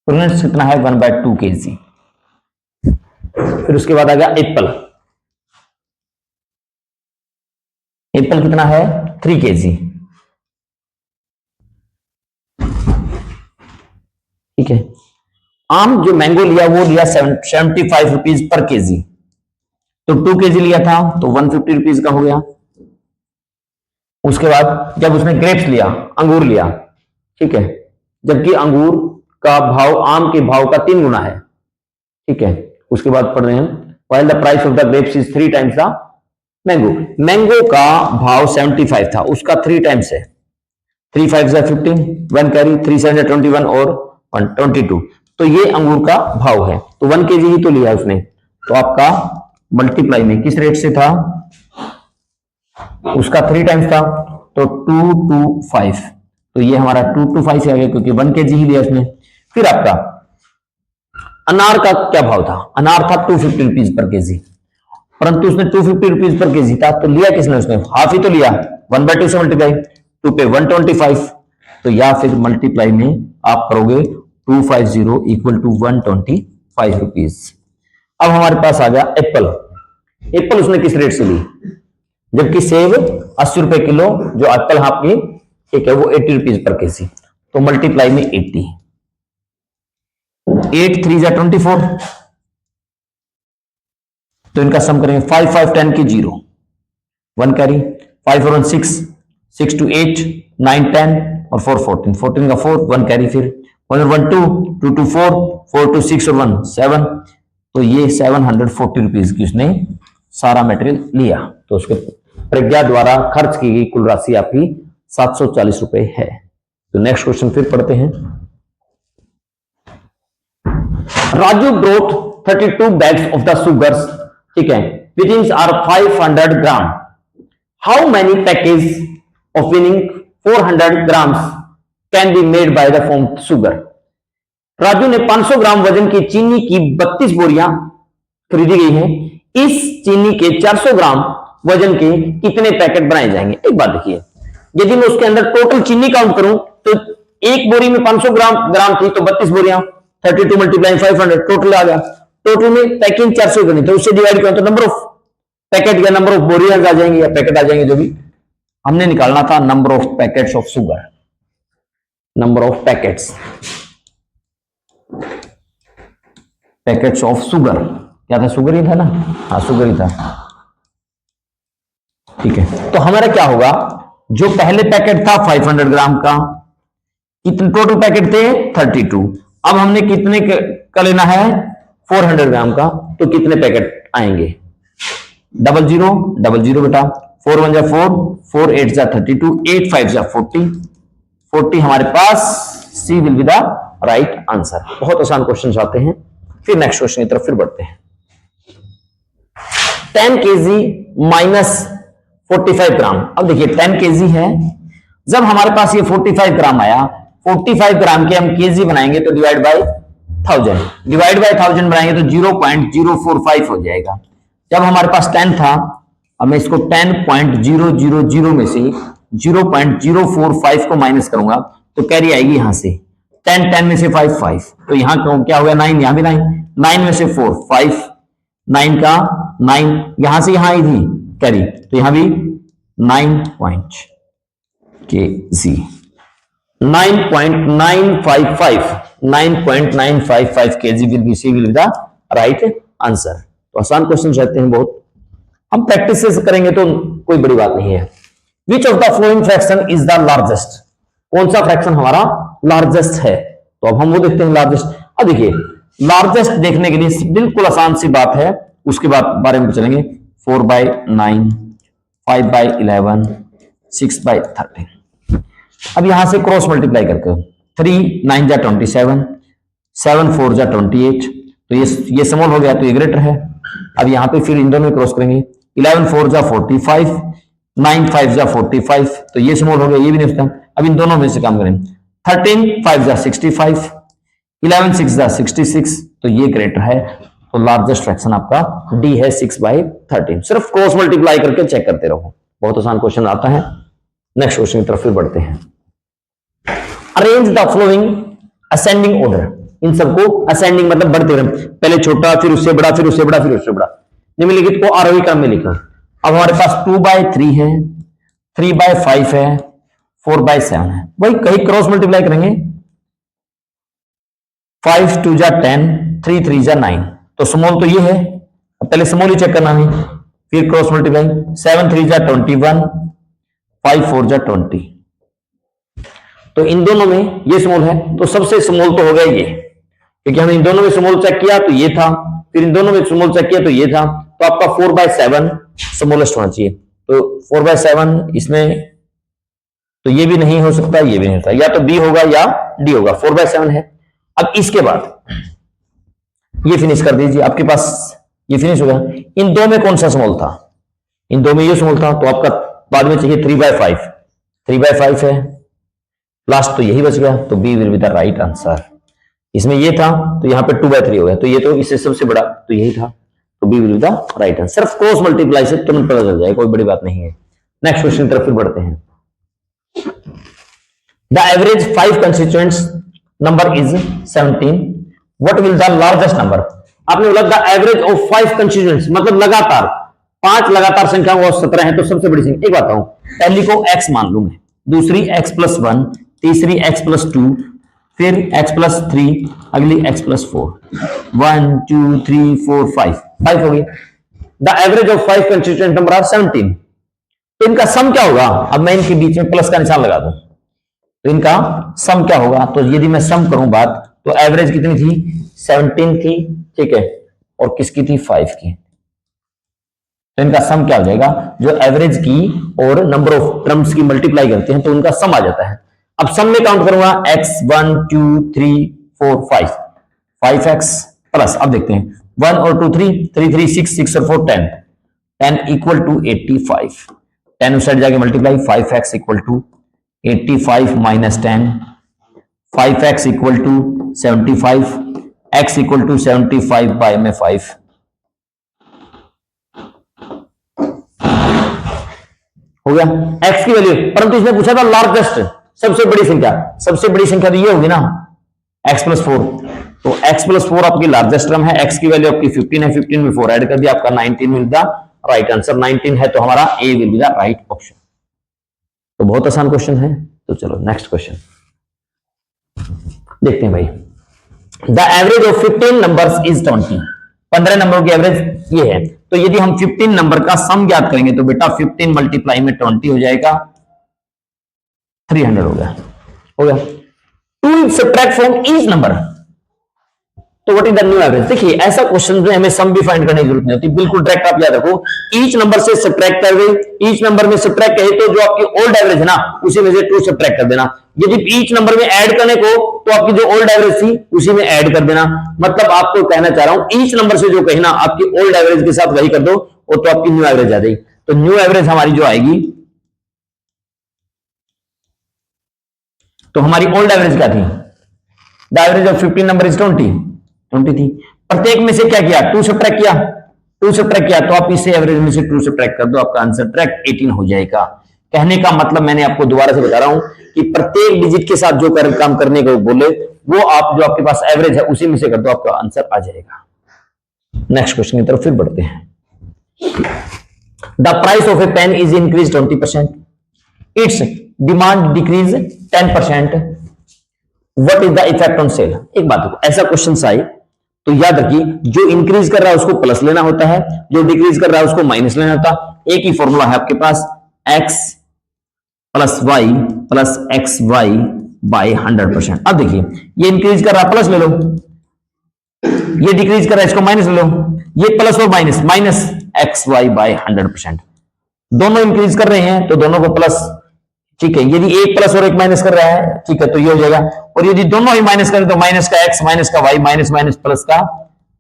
प्रूनेट्स कितना है, 1/2 kg, फिर उसके बाद आ गया एप्पल, एप्पल कितना है, 3 kg, ठीक है। आम जो मैंगो लिया वो लिया 75 रुपीज पर केजी, तो 2 kg लिया था तो 150 रुपीज का हो गया। उसके बाद जब उसने ग्रेप्स लिया, अंगूर लिया, ठीक है, जबकि अंगूर का भाव आम के भाव का 3 गुना है, ठीक है। उसके बाद पढ़ रहे हैं, while the price of the grapes is 3 times the mango, mango का भाव 75 था, उसका 3 टाइम्स है, 3 5 जा 15, 1 कैरी, 3 7 जा 21 और 122, तो ये अंगूर का भाव है, तो 1 kg ही तो लिया उसने, तो आपका मल्टीप्लाई में किस रेट से था, उसका 3 टाइम्स था, तो 225, तो ये हमारा 225 से आ गया, क्योंकि 1 kg ही लिया उसने। फिर आपका अनार का क्या भाव था, अनार था 250 रुपीज पर केजी, परंतु उसने 250 रुपीज पर केजी था, तो लिया किसने, उसने हाफ ही तो लिया, 1/2 से मल्टीप्लाई, 2 पे 125, तो या फिर मल्टीप्लाई में आप करोगे 250 इक्वल टू 125 रुपीज। अब हमारे पास आ गया एप्पल, एप्पल उसने किस रेट से ली, जबकि सेब 80 रुपए किलो, जो एप्पल आपकी, ठीक है, वो 80 रुपीज पर केजी, तो मल्टीप्लाई में 80, 8 3 जा 24, तो इनका सम करेंगे, 5 5 10 की 0, 1 कैरी, 5 और 1 6, 6 to 8, 9 10 और 4 14, 14 का 4, 1 कैरी, फिर 1 1 2, 2 to 4, 4 to 6 और 1 7, तो ये 740 रुपीज की उसने सारा मटेरियल लिया, तो उसके प्रज्ञा द्वारा खर्च की गई कुल राशि आपकी 740 रुपए है। तो नेक्स्ट क्वेश्चन फिर पढ़ते हैं। Raju brought 32 bags of the sugars, ठीक है, which is are 500 gram, how many package of winning 400 grams can be made by the form sugar. Raju ने 500 ग्राम वजन की चीनी की 32 बोरियां खरीदी गई हैं, इस चीनी के 400 ग्राम वजन के कितने पैकेट बनाए जाएंगे। एक बात देखिए, यदि मैं उसके अंदर टोटल चीनी काउंट करूं तो एक बोरी में 500 ग्राम थी, तो 32 बोरियां, 32 मल्टीप्लाई 500, टोटल आ गया। टोटल में पैकिंग 400 करनी, तो उससे डिवाइड करें तो नंबर ऑफ पैकेट या नंबर ऑफ बोरियां आ जाएंगे, या पैकेट आ जाएंगे जो भी, हमने निकालना था number of packets of sugar, number of packets of sugar, क्या था, शुगर ही था ना, हाँ शुगर ही था, ठीक है। तो हमारा क्या होगा, जो पहले पैकेट था 500 ग्राम का, कितने टोटल पैकेट थे 32, अब हमने कितने का लेना है 400 ग्राम का, तो कितने पैकेट आएंगे, 00 बेटा, 4 1 जा 4, 4 8 जा 32, 8 5 जा 40, 40 हमारे पास, C will be the right answer. बहुत आसान क्वेश्चन आते हैं। फिर नेक्स्ट क्वेश्चन की तरफ फिर बढ़ते हैं। 10 kg माइनस 45 ग्राम। अब देखिए 10 kg है, जब हमारे पास ये 45 ग्राम आया, 45 ग्राम के हम केजी बनाएंगे तो डिवाइड बाय 1000, डिवाइड बाय 1000 बनाएंगे तो 0.045 हो जाएगा। जब हमारे पास 10 था, अब मैं इसको 10.000 में से 0.045 को माइनस करूंगा तो कैरी आएगी यहां से 10, 10 में से 5 5, तो यहां क्या हो गया 9, यहां भी 9, 9 में से 4 5, 9 का 9, यहां से यहां आई थी कैरी, तो यहां भी 9 point kg, 9.955 kg will be, C will be the right answer. तो आसान क्वेश्चन रहते हैं बहुत, हम प्रैक्टिस से करेंगे तो कोई बड़ी बात नहीं है। विच of the flowing fraction is the largest, कौन सा फ्रैक्शन हमारा लार्जेस्ट है, तो अब हम वो देखते हैं लार्जेस्ट। अब देखिए लार्जेस्ट देखने के लिए बिल्कुल आसान सी बात है, उसके बाद बारे में चलेंगे। 4/9, 5/11, 6/13। अब यहां से क्रॉस मल्टीप्लाई करके 3 9 जा 27, 7 4 जा 28, तो ये स्मॉल हो गया तो ये ग्रेटर है। अब यहां पे फिर इन दोनों में क्रॉस करेंगे, 11 4 जा 45, 9 5 जा 45, तो ये स्मॉल हो गया, ये भी नहीं होता। अब इन दोनों में से काम करें, 13 5 जा 65, 11 6 जा 66, तो ये ग्रेटर है। तो लार्जेस्ट फ्रैक्शन आपका डी है 6/13। सिर्फ क्रॉस मल्टीप्लाई करके चेक करते रहो, बहुत आसान क्वेश्चन आता है। नेक्स्ट क्वेश्चन की तरफ फिर बढ़ते हैं। Arrange the flowing ascending order, इन सबको असेंडिंग मतलब बढ़ते क्रम, पहले छोटा फिर उससे बड़ा फिर उससे बड़ा फिर उससे बड़ा, निम्नलिखित को आरोही क्रम में लिखा। अब हमारे पास 2/3 है, 3/5 है, 4/7 है, वही कहीं क्रॉस मल्टीप्लाई करेंगे, 5 2 जा 10, 3 3 जा 9, तो स्मॉल तो ये है, अब पहले स्मॉल ही चेक करना है, फिर क्रॉस मल्टीप्लाई, 7 3 जा 21, 5 4 जा 20, तो इन दोनों में ये स्मॉल है, तो सबसे स्मॉल तो हो गया ये, क्योंकि हमने इन दोनों में स्मॉल चेक किया तो ये था, फिर इन दोनों में स्मॉल चेक किया तो ये था, तो आपका 4/7 स्मॉलेस्ट होना चाहिए। तो 4/7 इसमें तो ये भी नहीं हो सकता, ये भी नहीं होता, या तो बी होगा या डी होगा, 4/7 है। अब इसके बाद ये फिनिश कर दीजिए, आपके पास ये फिनिश होगा। इन दो में कौन सा स्मॉल था, इन दो में ये स्मॉल था, तो आपका बाद में चाहिए 3/5, 3/5 है, लास्ट तो यही बच गया, तो B will be the right answer. इसमें ये था तो यहाँ पे 2/3 हो गया, तो ये तो इससे सबसे बड़ा तो यही था, तो B will be the right answer. सिर्फ क्रॉस मल्टीप्लाई से तुरंत पता चल जाएगा, कोई बड़ी बात नहीं है। नेक्स्ट क्वेश्चन की तरफ फिर बढ़ते हैं। The average 5 constituents number is 17, what will the largest number. आपने बोला द एवरेज ऑफ 5 कंस्टिट्यूएंट्स मतलब लगातार 5 लगातार संख्या वो 17 है, तो सबसे बड़ी संख्या। एक बताऊं, पहली को x मान लू मैं, दूसरी x+1, तीसरी x+2, फिर x+3, अगली x+4, 1 2 3 4 5 हो गई। The average of 5 constituent number are 17, तो इनका सम क्या होगा। अब मैं इनके बीच में प्लस का निशान लगा दूं, तो इनका सम क्या होगा। तो यदि मैं सम करूं बात, तो एवरेज कितनी थी 17 थी, ठीक है, और किसकी थी 5 की, तो इनका सम क्या हो जाएगा। जो एवरेज की और नंबर ऑफ टर्म्स की मल्टीप्लाई करते हैं तो उनका सम आ जाता है। अब सम में काउंट करूंगा x 1 2 3 4 5, 5x प्लस, अब देखते हैं 1 और 2 3, 3 3 6, 6 और 4 10, 10 इक्वल टू 85, 10 उस साइड जाके multiply, 5x equal to 85 minus 10, 5x equal to 75, x equal to 75 by में 5, हो गया x की वैल्यू। परंतु इसने पूछा था लार्जेस्ट, सबसे बड़ी संख्या, सबसे बड़ी संख्या तो ये होगी ना x+4, तो x+4 आपकी लार्जेस्ट टर्म है, x की वैल्यू आपकी 15 है, 15 में 4 ऐड कर दिया, आपका 19 विल द राइट आंसर। 19 है तो हमारा A will be the right option. तो बहुत आसान क्वेश्चन है। तो चलो नेक्स्ट क्वेश्चन देखते हैं भाई। The average of 15 numbers is 20। 15 नंबरों की एवरेज ये है। तो यदि हम 15 नंबर का सम ज्ञात करेंगे तो बेटा 15 मल्टीप्लाई में 20 हो जाएगा, 300 हो गया, हो गया। To subtract from each number, तो what is the new average. देखिए ऐसा क्वेश्चन में हमें सम भी फाइंड करने की जरूरत नहीं होती, बिल्कुल डायरेक्ट आप याद रखो, ईच नंबर से सब्ट्रैक्ट कर दे। ईच नंबर में सब्ट्रैक्ट कहे तो जो आपकी ओल्ड एवरेज है ना उसी में से 2 सब्ट्रैक्ट कर देना। यदि ईच नंबर में ऐड करने को तो आपकी जो ओल्ड एवरेज थी उसी में ऐड कर देना। मतलब आपको कहना चाह रहा हूं ईच नंबर से जो कहे ना आपकी ओल्ड एवरेज के साथ वही कर दो, वो तो आपकी न्यू एवरेज आ जाएगी। तो न्यू एवरेज हमारी जो आएगी, तो हमारी ओल्ड एवरेज क्या थी, the average of 15 number is 20 थी। प्रत्येक में से क्या किया, 2 सब्ट्रैक्ट किया, 2 सब्ट्रैक्ट किया, तो आप इससे एवरेज में से 2 सब्ट्रैक्ट कर दो, आपका आंसर डायरेक्ट 18 हो जाएगा। कहने का मतलब मैंने आपको दोबारा से बता रहा हूं कि प्रत्येक डिजिट के साथ जो काम करने को बोले वो आप जो आपके पास एवरेज है उसी में से कर दो, आपका आंसर आ जाएगा। नेक्स्ट क्वेश्चन की तरफ फिर बढ़ते हैं। The price of a pen is increase 20%, its demand decrease 10%, what is the effect on sale. एक बात देखो, ऐसा क्वेश्चन आए तो याद रखिए जो इंक्रीज कर रहा है उसको प्लस लेना होता है, जो डिक्रीज कर रहा है उसको माइनस लेना होता है। एक ही फॉर्मूला है आपके पास, x plus y plus x y by 100%। अब देखिए ये इंक्रीज कर रहा है प्लस ले लो, ये डिक्रीज कर रहा है इसको माइनस ले लो, ये प्लस और minus, minus x y by 100%। दोनों इंक्रीज कर रहे हैं तो दोनों को प्लस, ठीक है। यदि एक प्लस और एक माइनस कर रहा है, ठीक है, तो ये हो जाएगा। और यदि दोनों ही माइनस करें तो माइनस का एक्स माइनस का वाई माइनस माइनस प्लस का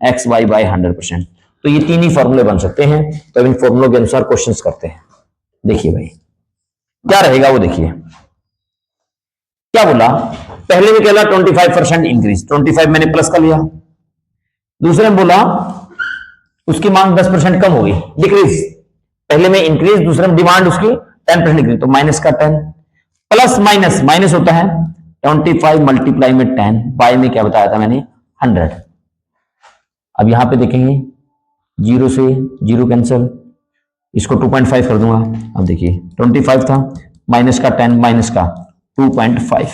एक्स वाई बाई 100%। तो ये तीन ही फॉर्मूले बन सकते हैं। तो अब इन फॉर्मूलों के अनुसार क्वेश्चंस करते हैं। देखिए भाई क्या रहेगा वो, देखिए क्या बोला, पहले में कहला 25% इंक्रीज, 25 मैंने प्लस कर लिया। दूसरे में बोला उसकी मांग 10% कम होगी, डिक्रीज। पहले में इंक्रीज, दूसरे में डिमांड उसकी 10% डिक्रीज, तो माइनस का 10 प्लस माइनस माइनस होता है 25 मल्टीप्लाई में 10 बाय में क्या बताया था मैंने 100। अब यहां पे देखेंगे 0 से 0 कैंसिल, इसको 2.5 कर दूंगा। अब देखिए 25 था, माइनस का 10 माइनस का 2.5,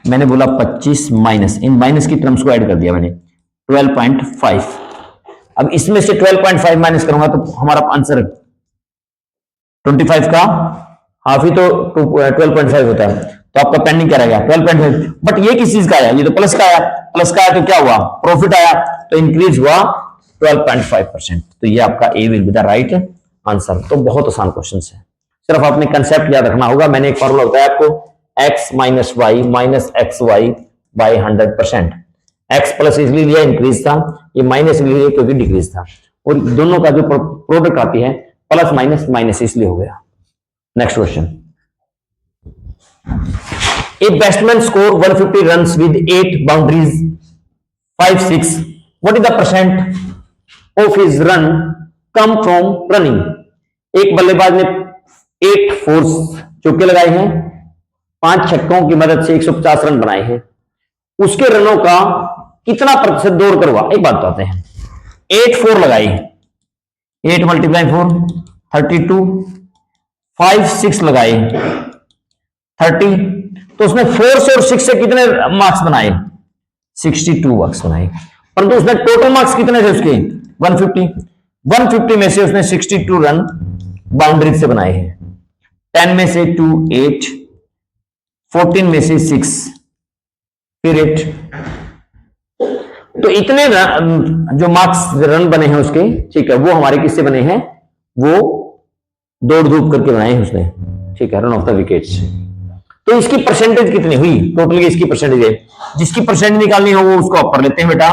मैंने बोला 25 माइनस, इन माइनस की टर्म्स को ऐड कर दिया मैंने 12.5। अब इसमें से 12.5 माइनस करूंगा तो हमारा आंसर 25 का हाफ ही तो 12.5 होता है, तो आपका पेंडिंग क्या रहेगा 12.5। बट ये किस चीज का आया, ये तो प्लस का आया, प्लस का आया तो क्या हुआ, प्रॉफिट आया, तो इंक्रीज हुआ 12.5%। तो ये आपका A will be the right answer. तो बहुत आसान क्वेश्चन है, सिर्फ आपने कंसेप्ट याद रखना होगा। मैंने एक फॉर्मूला बताया आपको, x minus y minus x y by 100%। X plus इसलिए लिया इंक्रीज था, ये माइनस इसलिए लिया क्योंकि डिक्रीज था, और दोनों का जो प्रोडक्ट आती है प्लस माइनस माइनस इसलिए हो गया। Next question, a batsman score 150 runs with 8 boundaries 5-6, what is the percent of his run come from running. एक बल्लेबाज ने 8 फोर्स चौके लगाए हैं, 5 छक्कों की मदद से 150 रन बनाए हैं, उसके रनों का कितना प्रतिशत दौड़ कर हुआ। एक बात बताते हैं, 8 4 लगाई, 8 मल्टीप्लाई 4 32, 5 6 लगाए 30, तो उसने 4 से और 6 से कितने मार्क्स बनाए 62 मार्क्स बनाए। परंतु उसने टोटल मार्क्स कितने थे उसके 150 में से उसने 62 रन बाउंड्री से बनाए हैं। 10 में से 2 8, 14 में से 6 फिर 8, तो इतने जो मार्क्स रन बने हैं उसके, ठीक है, वो हमारे किससे बने हैं, वो दौड़ धूप करके बनाए हैं उसने, ठीक है, रन ऑफ द विकेट्स। तो इसकी परसेंटेज कितनी हुई, टोटल की इसकी परसेंटेज है, जिसकी परसेंटेज निकालनी हो वो उसको ऊपर लेते हैं बेटा,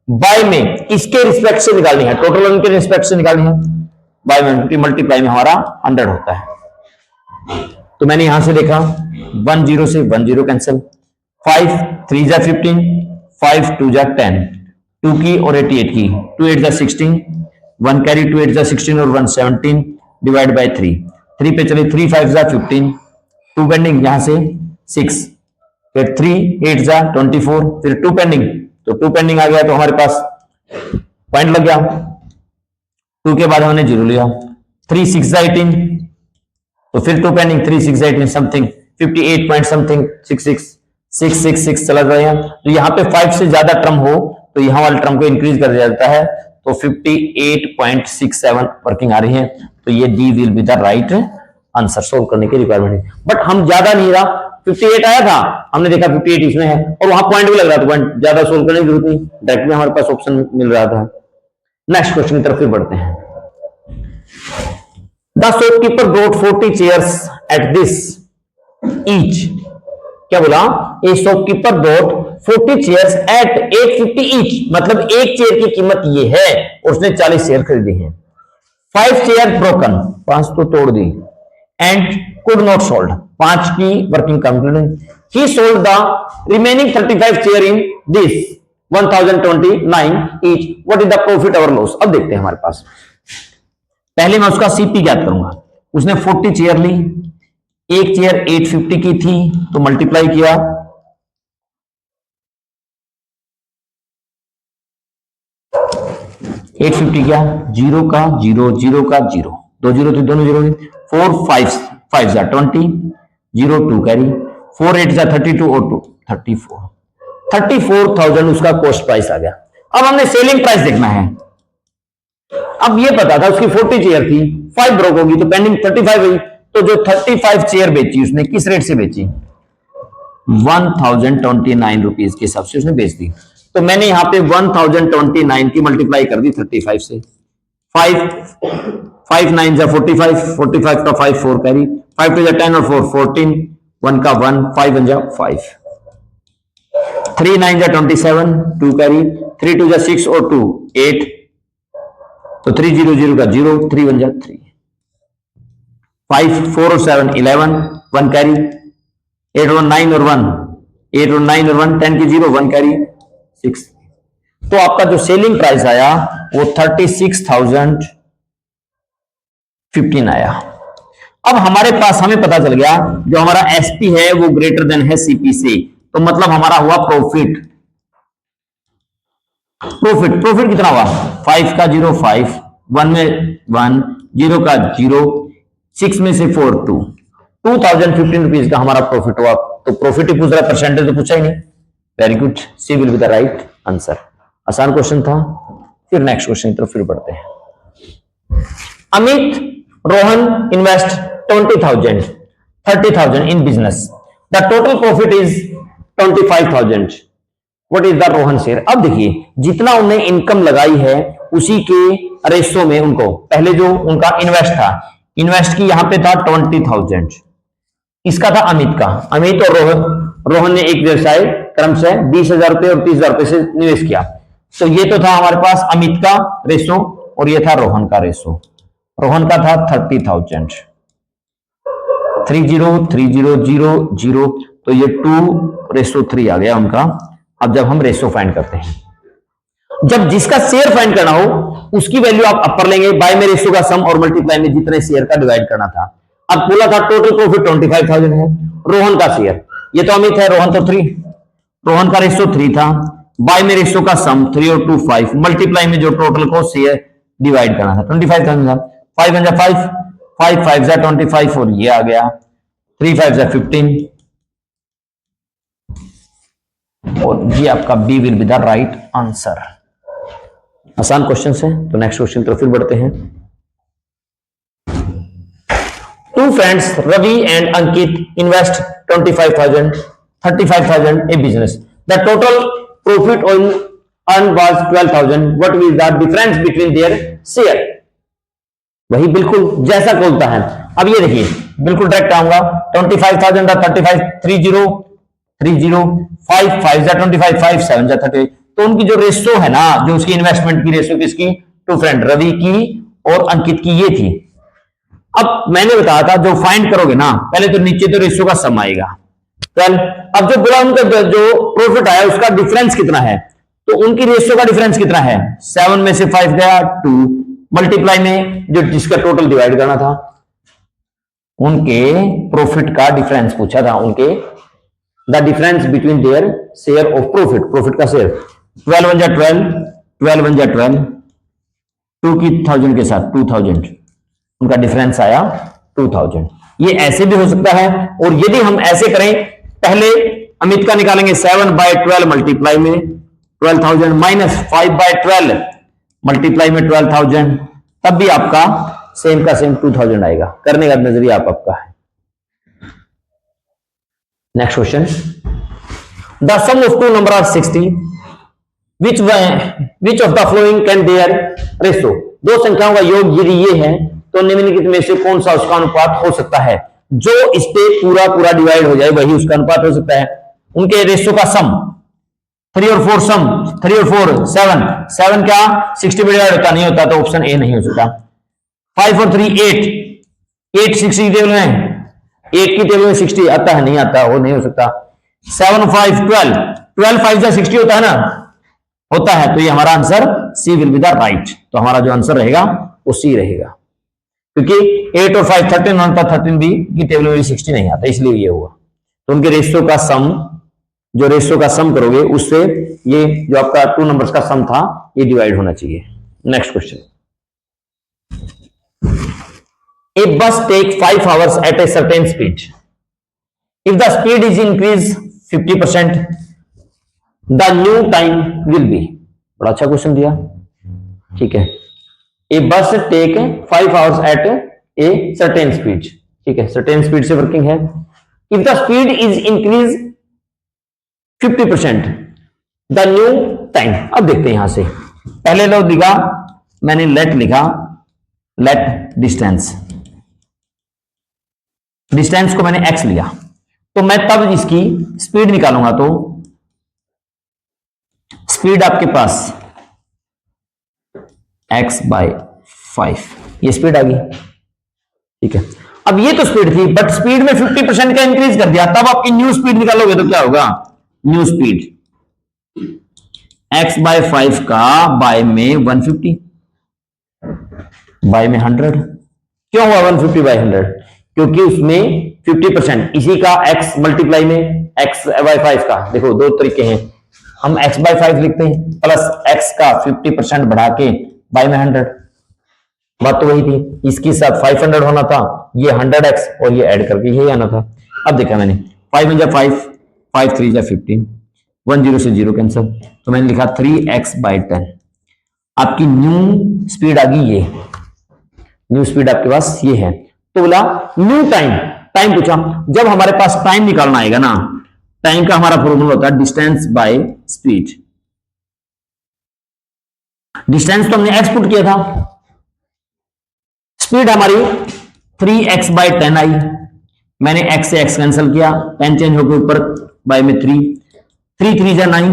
बाय में इसके रिस्पेक्ट से निकालनी है, टोटल रन के रिस्पेक्ट से निकालनी है, बाय में मल्टीप्लाई में हमारा 100 होता है। तो मैंने यहां से देखा 10 से 10 कैंसिल, 5 3 जा 15, 5 2 जा 10, 2 की और 88 की, 2 8 जा 16, 1 कैरी 2 8 जा 16 और 1 17 डिवाइड बाय 3 पे चले 3 5 जा 15, 2 पेंडिंग यहां से 6, फिर 3 8 जा 24, फिर 2 पेंडिंग, तो 2 पेंडिंग आ गया तो हमारे पास पॉइंट लग गया। 2 के बाद हमने 0 लिया, 3 6 जा 18, तो फिर 2 पेंडिंग 3 6 18 समथिंग 58 पॉइंट समथिंग 666 चला जाएगा। तो यहाँ पे 5 से ज्यादा टर्म हो तो यहाँ वाले टर्म को इंक्रीज कर दिया जाता है, तो 58.67 वर्किंग आ रही है। तो ये D will be the right answer. Solve करने की रिक्वायरमेंट है, बट हम ज्यादा नहीं रहा, 58 आया था, हमने देखा 58 इसमें है और वहां पॉइंट भी लग रहा था, पॉइंट ज्यादा सोल्व करने की जरूरत नहीं, डायरेक्ट में हमारे पास ऑप्शन मिल रहा था। नेक्स्ट क्वेश्चन की तरफ फिर बढ़ते हैं। The shopkeeper brought 40 chairs at this each. क्या बोला? A shopkeeper brought 40 chairs at 850 each, मतलब एक चेयर की कीमत ये है और उसने 40 चेयर खरीदी हैं। 5 चेयर ब्रोकन, 5 तो तोड़ दी, एंड कुड नॉट सोल्ड, 5 की working complete. He sold the remaining 35 chair in this 1029 each, what is the profit और लॉस? अब देखते हैं हमारे पास। पहले मैं उसका सीपी ज्ञात करूंगा। उसने 40 चेयर ली, एक चेयर 850 की थी, तो मल्टीप्लाई किया 850 क्या, जीरो का जीरो, जीरो का जीरो, दो जीरो थे, दोनों जीरो, 4 5 5 जा 20, 0 2 कैरी, 4 8 जा 32 और 2 34,000 उसका कॉस्ट प्राइस आ गया। अब हमने सेलिंग प्राइस देखना है। अब ये पता था उसकी 40 चेयर थी, 5 ब्रोक होगी तो पेंडिंग 35 हुई, तो जो 35 चेयर बेची उसने किस रेट से बेची? 1029 रुपीज के हिसाब से उसने बेच दी। तो मैंने यहां पे 1029 की मल्टीप्लाई कर दी 35 से। 5 9 जा 45, 45 का 5 4 कैरी, 5 2 जा 10 और 4 14, 1 का 1, 5 1 जा 5, 3 9 जा 27, 2 कैरी, 3 2 जा 6 और 2 8, तो 3 0 0 का 0, 3 1 जा 3, 5 4 और 7 11, 1 कैरी, 8 और 9 और 1, 8 और 9 और 1, 10 की 0, 1 कैरी 6। तो आपका जो सेलिंग प्राइस आया वो 36,015 आया। अब हमारे पास हमें पता चल गया जो हमारा एसपी है वो ग्रेटर देन है सीपी से, तो मतलब हमारा हुआ प्रॉफिट। प्रॉफिट कितना हुआ? 5 का 0 5, 1 में 1, 0 का 0, 6 में से 4 2, 2015 रुपीज का हमारा प्रॉफिट हुआ। तो प्रॉफिट ही पूछ रहा है, परसेंटेज तो पूछा ही नहीं। Very good, C will be the right answer. आसान क्वेश्चन था। फिर नेक्स्ट क्वेश्चन की तरफ फिर बढ़ते हैं। Amit Rohan invest 20,000 30,000 in business. The total profit is 25,000. What is the Rohan share? अब देखिए जितना उन्हें इनकम लगाई है उसी के रेशो में उनको पहले जो उनका इन्वेस्ट था, इन्वेस्ट की यहां पे था 20,000, इसका था अमित का। अमित और रोहन ने एक व्यवसाय क्रमशः 20,000 रुपए और 30,000 रुपए से निवेश किया। तो ये तो था हमारे पास अमित का रेशो और ये था रोहन का रेशो। रोहन का था 30,000, 30,30,0,0, तो ये 2:3 आ गया उनका। अब जब हम रेशो फाइंड करते हैं, जब जिसका शेयर फाइंड करना हो उसकी वैल्यू आप अपर लेंगे, बाय में रेशो का सम और मल्टीप्लाई में जितने शेयर का डिवाइड करना था। अब बोला था टोटल प्रॉफिट 25,000 है, रोहन का शेयर, ये तो अमित है, रोहन तो 3, रोहन का रेशो 3 था, बाय में रेशो का सम 3 और 2 5, मल्टीप्लाई में जो टोटल को शेयर डिवाइड करना था 25,000 था। 5 1 जा 5, 5 5 जा 25 और ये आ गया 3 5 जा 15, और ये आपका B will be the right answer. आसान क्वेश्चन है। तो नेक्स्ट क्वेश्चन तरफ फिर बढ़ते हैं। Two friends Ravi and Ankit invest 25,000 35,000 in business. The total profit earned was 12,000. What is the difference between their share? वही बिल्कुल जैसा बोलता है। अब ये देखिए बिल्कुल डायरेक्ट आऊंगा, 25,000 था 35 30 30 5 5 जा 25 5 7 जा 38, तो उनकी जो रेशो है ना, जो उसकी इन्वेस्टमेंट की रेशो किसकी? टू फ्रेंड रवि की और अंकित की ये थी। अब मैंने बताया था जो फाइंड करोगे ना पहले तो नीचे तो रेशो का सम आएगा 12। अब जो बोला उनका जो प्रॉफिट आया उसका डिफरेंस कितना है, तो उनकी रेशो का डिफरेंस कितना है? 7 में से 5 गया 2, मल्टीप्लाई में जो जिसका टोटल डिवाइड करना था, उनके प्रॉफिट का डिफरेंस पूछा था, उनके the difference between their share of profit, profit का शेयर 12 1 जा 12, 12 1 जा 12, 2 की 1000 के साथ 2000, उनका डिफरेंस आया 2000। ये ऐसे भी हो सकता है, और यदि हम ऐसे करें, पहले अमित का निकालेंगे 7/12 मल्टीप्लाई में 12,000 माइनस 5/12 मल्टीप्लाई में 12,000, तब भी आपका सेम का सेम 2,000 आएगा। करने का नजरिया आपका है। Next question, the sum of two number are 60, which of the following can their ratio, दो संख्याओं का योग यदि ये है तो निम्नलिखित में से कौन सा उसका अनुपात हो सकता है? जो इस पे पूरा पूरा डिवाइड हो जाए वही उसका अनुपात हो सकता है। उनके रेशो का सम 3 और 4 सम 3 और 4 7 क्या 60 पे डिवाइड होता नहीं होता, तो ऑप्शन ए नहीं हो सकता। 5 और 3 8 60 टेबल में 8 की टेबल में 60 आता है नहीं आता, वो नहीं हो सकता। 7 और 5 12 5 जा 60 होता है ना, होता है, तो ये हमारा answer C will be the right. तो हमारा जो आंसर रहेगा वो सी रहेगा, क्योंकि 8 और 5 13 होता, 13 भी की टेबल में भी 60 नहीं आता, इसलिए ये हुआ। तो उनके रेशियो का सम, जो रेशियो का सम करोगे उससे ये जो आपका 2 नंबर्स का सम था ये डिवाइड होना चाहिए। Next question, a bus take 5 hours at a certain speed. If the speed is increased 50%, the new time will be. बड़ा अच्छा क्वेश्चन दिया, ठीक है। A bus take 5 hours at a certain speed, ठीक है, certain speed से working है। If the speed is increased 50%, the new time। अब देखते हैं यहां से, पहले लो लिखा मैंने लेट लिखा, लेट डिस्टेंस, डिस्टेंस को मैंने x लिया, तो मैं तब इसकी स्पीड निकालूंगा, तो स्पीड आपके पास x/5 ये स्पीड आ गई, ठीक है। अब ये तो स्पीड थी, बट स्पीड में 50% का इंक्रीज कर दिया, तब आपकी न्यू स्पीड निकालोगे तो क्या होगा? न्यू स्पीड x/5 का बाय में 150, बाय में 100। क्यों हुआ 150/100? क्योंकि उसमें 50%, इसी का x मल्टीप्लाई में x/5 का, देखो दो तरीके हैं, हम x/5 लिखते हैं प्लस x का 50% बढ़ा के बाय में 100, बात तो वही थी। इसके साथ 500 होना था, ये 100x और ये ऐड करके यही आना था। अब देखा मैंने 5 में 5 5 3 15, 1 0 से 0 कैंसिल, तो मैंने लिखा 3x/10। आपकी न्यू स्पीड आ गई, ये न्यू स्पीड आपके पास ये है। तो बोला न्यू टाइम, टाइम पूछा, जब हमारे पास टाइम निकालना आएगा ना, टाइम का हमारा फॉर्मूला होता है डिस्टेंस बाय स्पीड। डिस्टेंस तो हमने x पुट किया था, स्पीड हमारी 3x/10 आई, मैंने x से x कैंसिल किया, 10 चेंज होकर ऊपर बाय में 3 3 जा 9,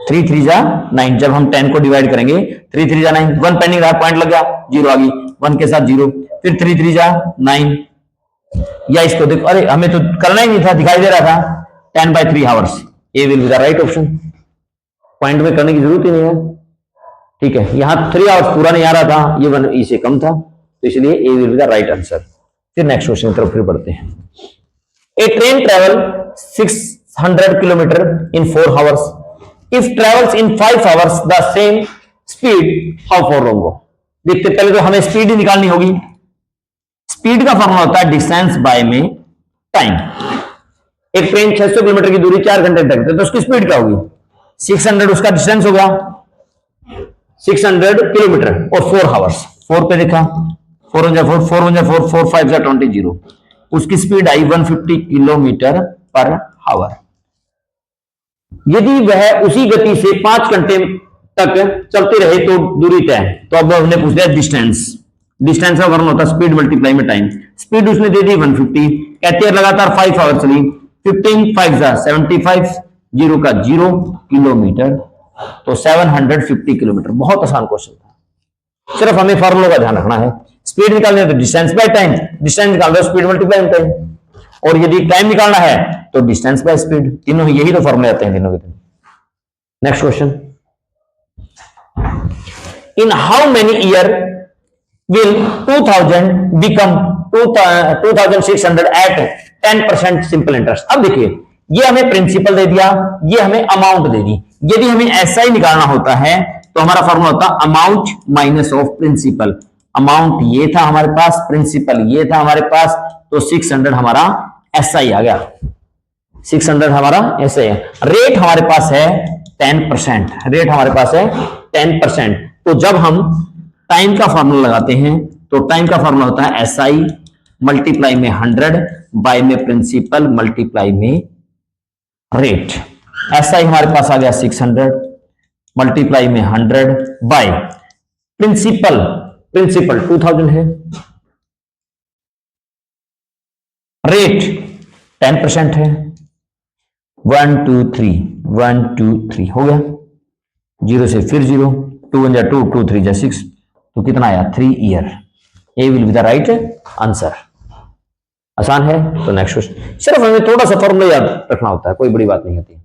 3 3 जा 9। जब हम 10 को डिवाइड करेंगे 3 3 जा 9, 1 पेंडिंग रहा, पॉइंट लग गया, 0 आ गई, 1 के साथ 0, फिर 3 3 जा 9। या इसको देखो, अरे हमें तो करना ही नहीं था, दिखाई दे रहा था 10/3 hours, A will be the right option. Point में करने की जरूरत ही नहीं है, ठीक है। यहां 3 आवर्स पूरा नहीं आ रहा था, ये 1 ई से कम था, तो इसलिए A will be the right answer. फिर नेक्स्ट क्वेश्चन की तरफ फिर बढ़ते हैं। A train travel 600 kilometre in 4 hours, if travels in 5 hours the same speed, how for long? देखते पहले तो हमें स्पीड ही निकालनी होगी। स्पीड का फॉर्मूला होता है डिस्टेंस बाय में टाइम। एक ट्रेन 600 किलोमीटर की दूरी 4 घंटे तक है, तो उसकी स्पीड क्या होगी? 600 उसका डिस्टेंस हो गया, 600 किलोमीटर और 4 आवर्स, 4 पे देखा, 4 1 4 4 1 4 4 5 20 0, उसकी स्पीड आई 150 किलोमीटर पर आवर। यदि वह उसी गति से 5 घंटे तक चलते रहे तो दूरी तय। तो अब हमने पूछ लिया डिस्टेंस, डिस्टेंस का फॉर्मूला होता है स्पीड मल्टीप्लाई में टाइम। स्पीड उसने दे दी 150, कहते हैं लगातार 5 आवर चली, 15 5 जा 75, 0 का 0 किलोमीटर, तो 750 किलोमीटर। बहुत आसान क्वेश्चन था, सिर्फ हमें फॉर्मूला का ध्यान रखना है। स्पीड निकालनी है तो डिस्टेंस बाय टाइम, डिस्टेंस निकाल दो स्पीड मल्टीप्लाई में टाइम, और यदि टाइम निकालना है तो डिस्टेंस बाय स्पीड, तीनों यही तो फॉर्मूले आते हैं तीनों के तीनों। Next question, in how many year will 2000 become 2600 at 10% simple interest? अब देखिए, ये हमें प्रिंसिपल दे दिया, ये हमें अमाउंट दे दी। यदि हमें ऐसा ही निकालना होता है तो हमारा फॉर्मूला होता amount minus of principal. Amount ये था हमारे पास, प्रिंसिपल ये था हमारे पास, तो 600 हमारा एसआई आ गया। 600 हमारा ऐसे है। रेट हमारे पास है 10%, रेट हमारे पास है 10%। तो जब हम टाइम का फॉर्मूला लगाते हैं तो टाइम का फॉर्मूला होता है एसआई मल्टीप्लाई में 100 बाय में प्रिंसिपल मल्टीप्लाई में रेट। एसआई हमारे पास आ गया 600 मल्टीप्लाई में 100 बाय प्रिंसिपल, प्रिंसिपल 2000 है, रेट 10% है। 1 2 3 1 2 3 हो गया, जीरो से फिर जीरो, 2 1 2 2 3 6, तो कितना आया 3 year. A will be the right answer. आसान है। तो नेक्स्ट क्वेश्चन, सिर्फ हमें थोड़ा सा फॉर्मूला याद रखना होता है, कोई बड़ी बात नहीं होती।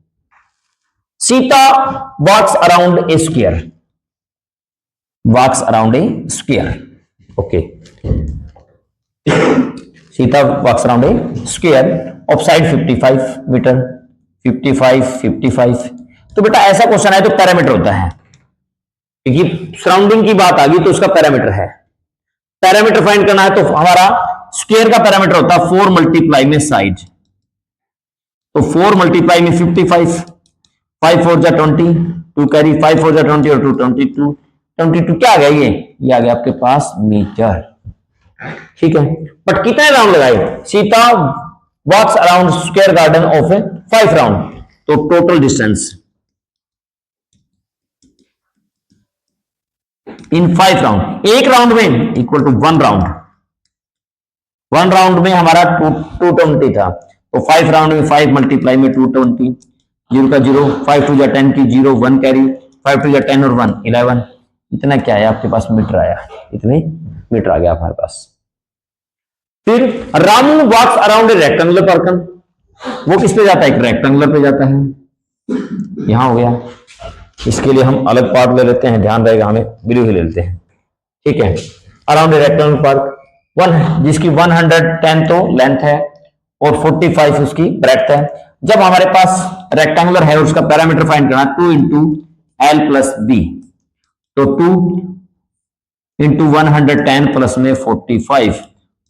Sita walks around a square, walks around a square, okay. Sita walks around a square of side 55 metre, 55। तो बेटा ऐसा क्वेश्चन है तो पैरामीटर होता है, क्योंकि सराउंडिंग की बात आ गई तो उसका पैरामीटर है। पैरामीटर फाइंड करना है तो हमारा स्क्वायर का पैरामीटर होता है 4 मल्टीप्लाई में साइड, तो 4 मल्टीप्लाई में 55, 5 4 जा 20, 2 कैरी, 5 4 जा 20 और 2 22, 22 क्या आ गया ये आ गया आपके पास मीटर, ठीक है। बट कितने राउंड लगाए? Sita walks around square garden of 5 round, तो टोटल डिस्टेंस इन 5 राउंड, एक राउंड में इक्वल टू 1 राउंड, 1 राउंड में हमारा 220 था, तो 5 राउंड में 5 मल्टीप्लाई में 220, 0 का 0, 5 2 जा 10 की 0, 1 कैरी, 5 2 जा 10 और 1 11, इतना क्या है आपके पास मीटर आया, इतने मीटर आ गया हमारे पास। फिर Ramu walks around a rectangular circle, वो किस पे जाता है? एक रेक्टेंगुलर पे जाता है, यहां हो गया। इसके लिए हम अलग पार्ट ले लेते हैं, ध्यान रहेगा हमें, ब्लू ही ले लेते हैं, ठीक है। Around a rectangular park, one जिसकी 110 तो लेंथ है और 45 उसकी ब्रेड्थ है। जब हमारे पास रेक्टेंगुलर है उसका पैरामीटर फाइंड करना, 2 इंटू एल प्लस बी, तो 2 इंटू 110 प्लस में 45,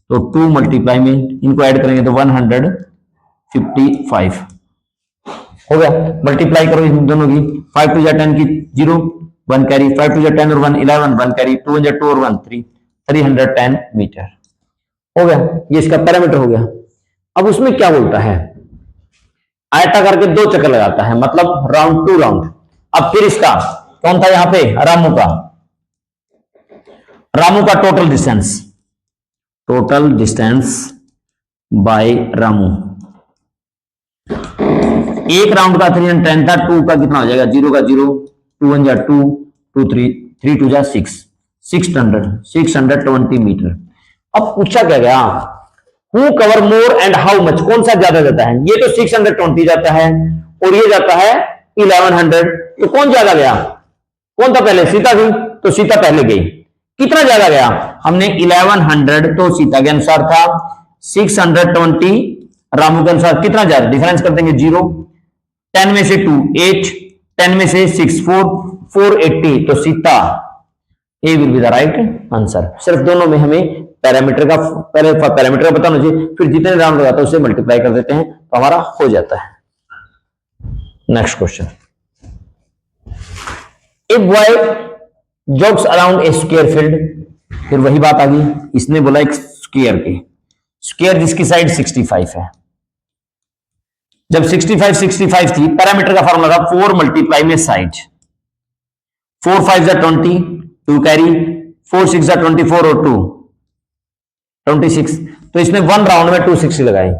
तो 2 मल्टीप्लाई में इनको ऐड करेंगे तो 155 हो गया। मल्टीप्लाई करो इन दोनों की, 5 2 जा 10 की 0, 1 कैरी, 5 2 जा 10 और 1 11, 1 कैरी, 2 1 जा 2 और 1 3, 310 मीटर हो गया। ये इसका पैरामीटर हो गया। अब उसमें क्या बोलता है, आयताकार के 2 चक्कर लगाता है, मतलब राउंड 2 राउंड। अब फिर इसका कौन था यहां पे? रामू का, रामू का टोटल डिस्टेंस बाय रामू, एक राउंड का 310 था, 2 का कितना हो जाएगा? 0 का 0, 2 1 जा 2, 2 3, 3 2 जा 6, 620 मीटर। अब पूछा क्या गया, who cover more and how much, कौन सा ज्यादा जाता है? ये तो 620 जाता है और ये जाता है 1100, तो कौन ज्यादा गया? कौन था पहले? सीता थी, तो सीता पहले गई। कितना ज्यादा गया? हमने 1100 तो सीता के अनुसार था, 620 रामू के अनुसार। कितना ज्यादा? डिफरेंस कर देंगे 0, 10 में से 2 8, 10 में से 6 4, 480, तो सीता A will be the right answer. सिर्फ दोनों में हमें पैरामीटर का पहले पैरामीटर का बताना चाहिए, फिर जितने राउंड लगाता है उसे मल्टीप्लाई कर देते हैं तो हमारा हो जाता है। Next question, a boy जॉग्स around a square field, फिर वही बात आ गई, इसने बोला एक स्क्वायर के, स्क्वायर जिसकी साइड 65 है। जब 65 थी, पैरामीटर का फॉर्मूला था 4 मल्टीप्लाई में साइड, 4 5 जा 20, 2 कैरी, 4 6 जा 24 और 2 26, तो इसने 1 राउंड में 260 लगाई।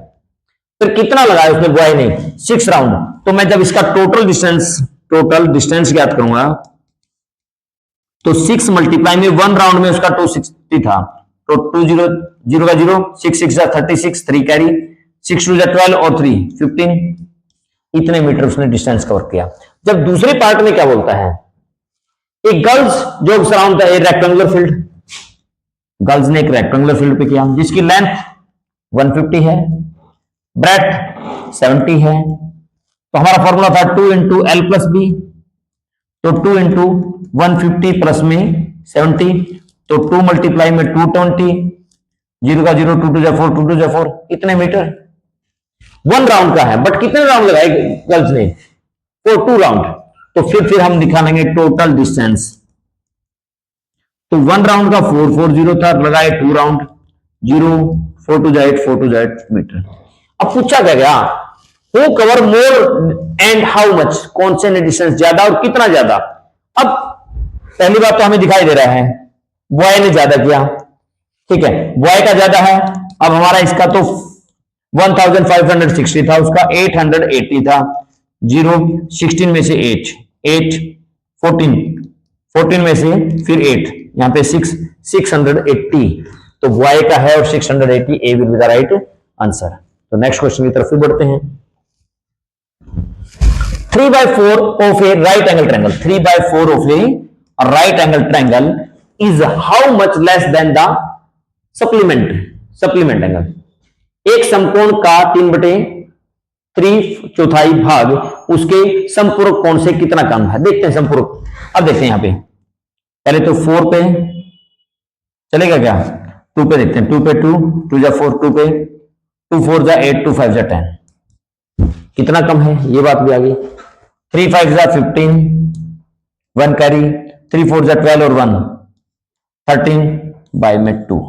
फिर कितना लगाया उसने बॉय ने? 6 राउंड। तो मैं जब इसका टोटल डिस्टेंस ज्ञात करूंगा तो 6 मल्टीप्लाई में 1 राउंड में उसका 260 था, तो 2 0 0 का 0, 6 6 जा 36, 3 कैरी, 6 2 जा 12 और 3 15, इतने मीटर उसने डिस्टेंस कवर किया। जब दूसरे पार्ट में क्या बोलता है, एक गर्ल्स जो सराउंड था ए रेक्टेंगुलर फील्ड, गर्ल्स ने एक रेक्टेंगुलर फील्ड पे किया जिसकी लेंथ 150 है, ब्रेड्थ 70 है, तो हमारा फॉर्मूला था 2 इंटू एल प्लस बी, तो 2 इंटू 150 प्लस में 70, तो 2 मल्टीप्लाई में 220, 0 का 0, 2 2 4, 2 2 4, कितने मीटर? 1 राउंड का है, बट कितने राउंड लगाए गर्ल्स ने? तो 2 राउंड। तो फिर हम निकालेंगे टोटल डिस्टेंस। तो 1 राउंड का 440 था, लगाए 2 राउंड, 0, 4 2 8, 4 2 8 मीटर। अब पूछा गया who cover more and how much, कौन से ने डिस्टेंस ज्यादा और कितना ज्यादा। अब पहली बात तो हमें दिखाई दे रहा है बॉय ने ज्यादा किया, ठीक है, बॉय का ज्यादा है। अब हमारा इसका तो 1560 था, उसका 880 था। 0 16 में से 8 8 14 में से फिर 8, यहां पे 680, तो बॉय का है और 680, A will be the right answer. तो नेक्स्ट क्वेश्चन की तरफ बढ़ते हैं। 3/4 of a right angle triangle, 3/4 of a right angle triangle is how much less than the supplement angle. एक समकोण का 3/3 भाग उसके संपूरक कोण से कितना कम है। देखते हैं संपूरक। अब देखते हैं यहां पे पहले तो 4 पे चलेगा क्या? 2 पे देखते हैं। 2 पे 2 2 जा 4, 2 पे 2 4 जा 8, 2 5 जा 10, कितना कम है ये बात भी आ गई। 3 5 जा 15, 1 कैरी, 3 4 जा 12 और 1 13 बाय में 2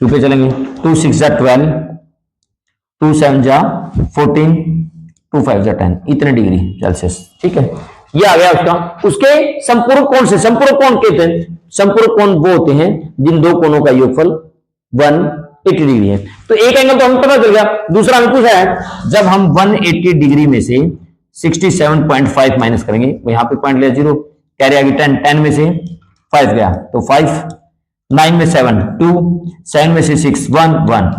पे चलेंगे। 2 6 जा 12, 2 7 जा 14, 2 5 जा 10, इतने डिग्री सेल्सियस, ठीक है, ये आ गया उसका। उसके संपूरक कोण से, संपूरक कोण कहते हैं, संपूरक कोण वो होते हैं जिन दो कोणों का योगफल 180 डिग्री है। तो एक एंगल तो हमें पता चल गया। दूसरा हमें पूछा है जब हम 180 डिग्री में से 67.5 माइनस करेंगे, यहां पे पॉइंट लिया 0, कैरी आ गई 10, 10 में से 5 गया तो 5, 9 में 7 2, 7 में से 6 1 1,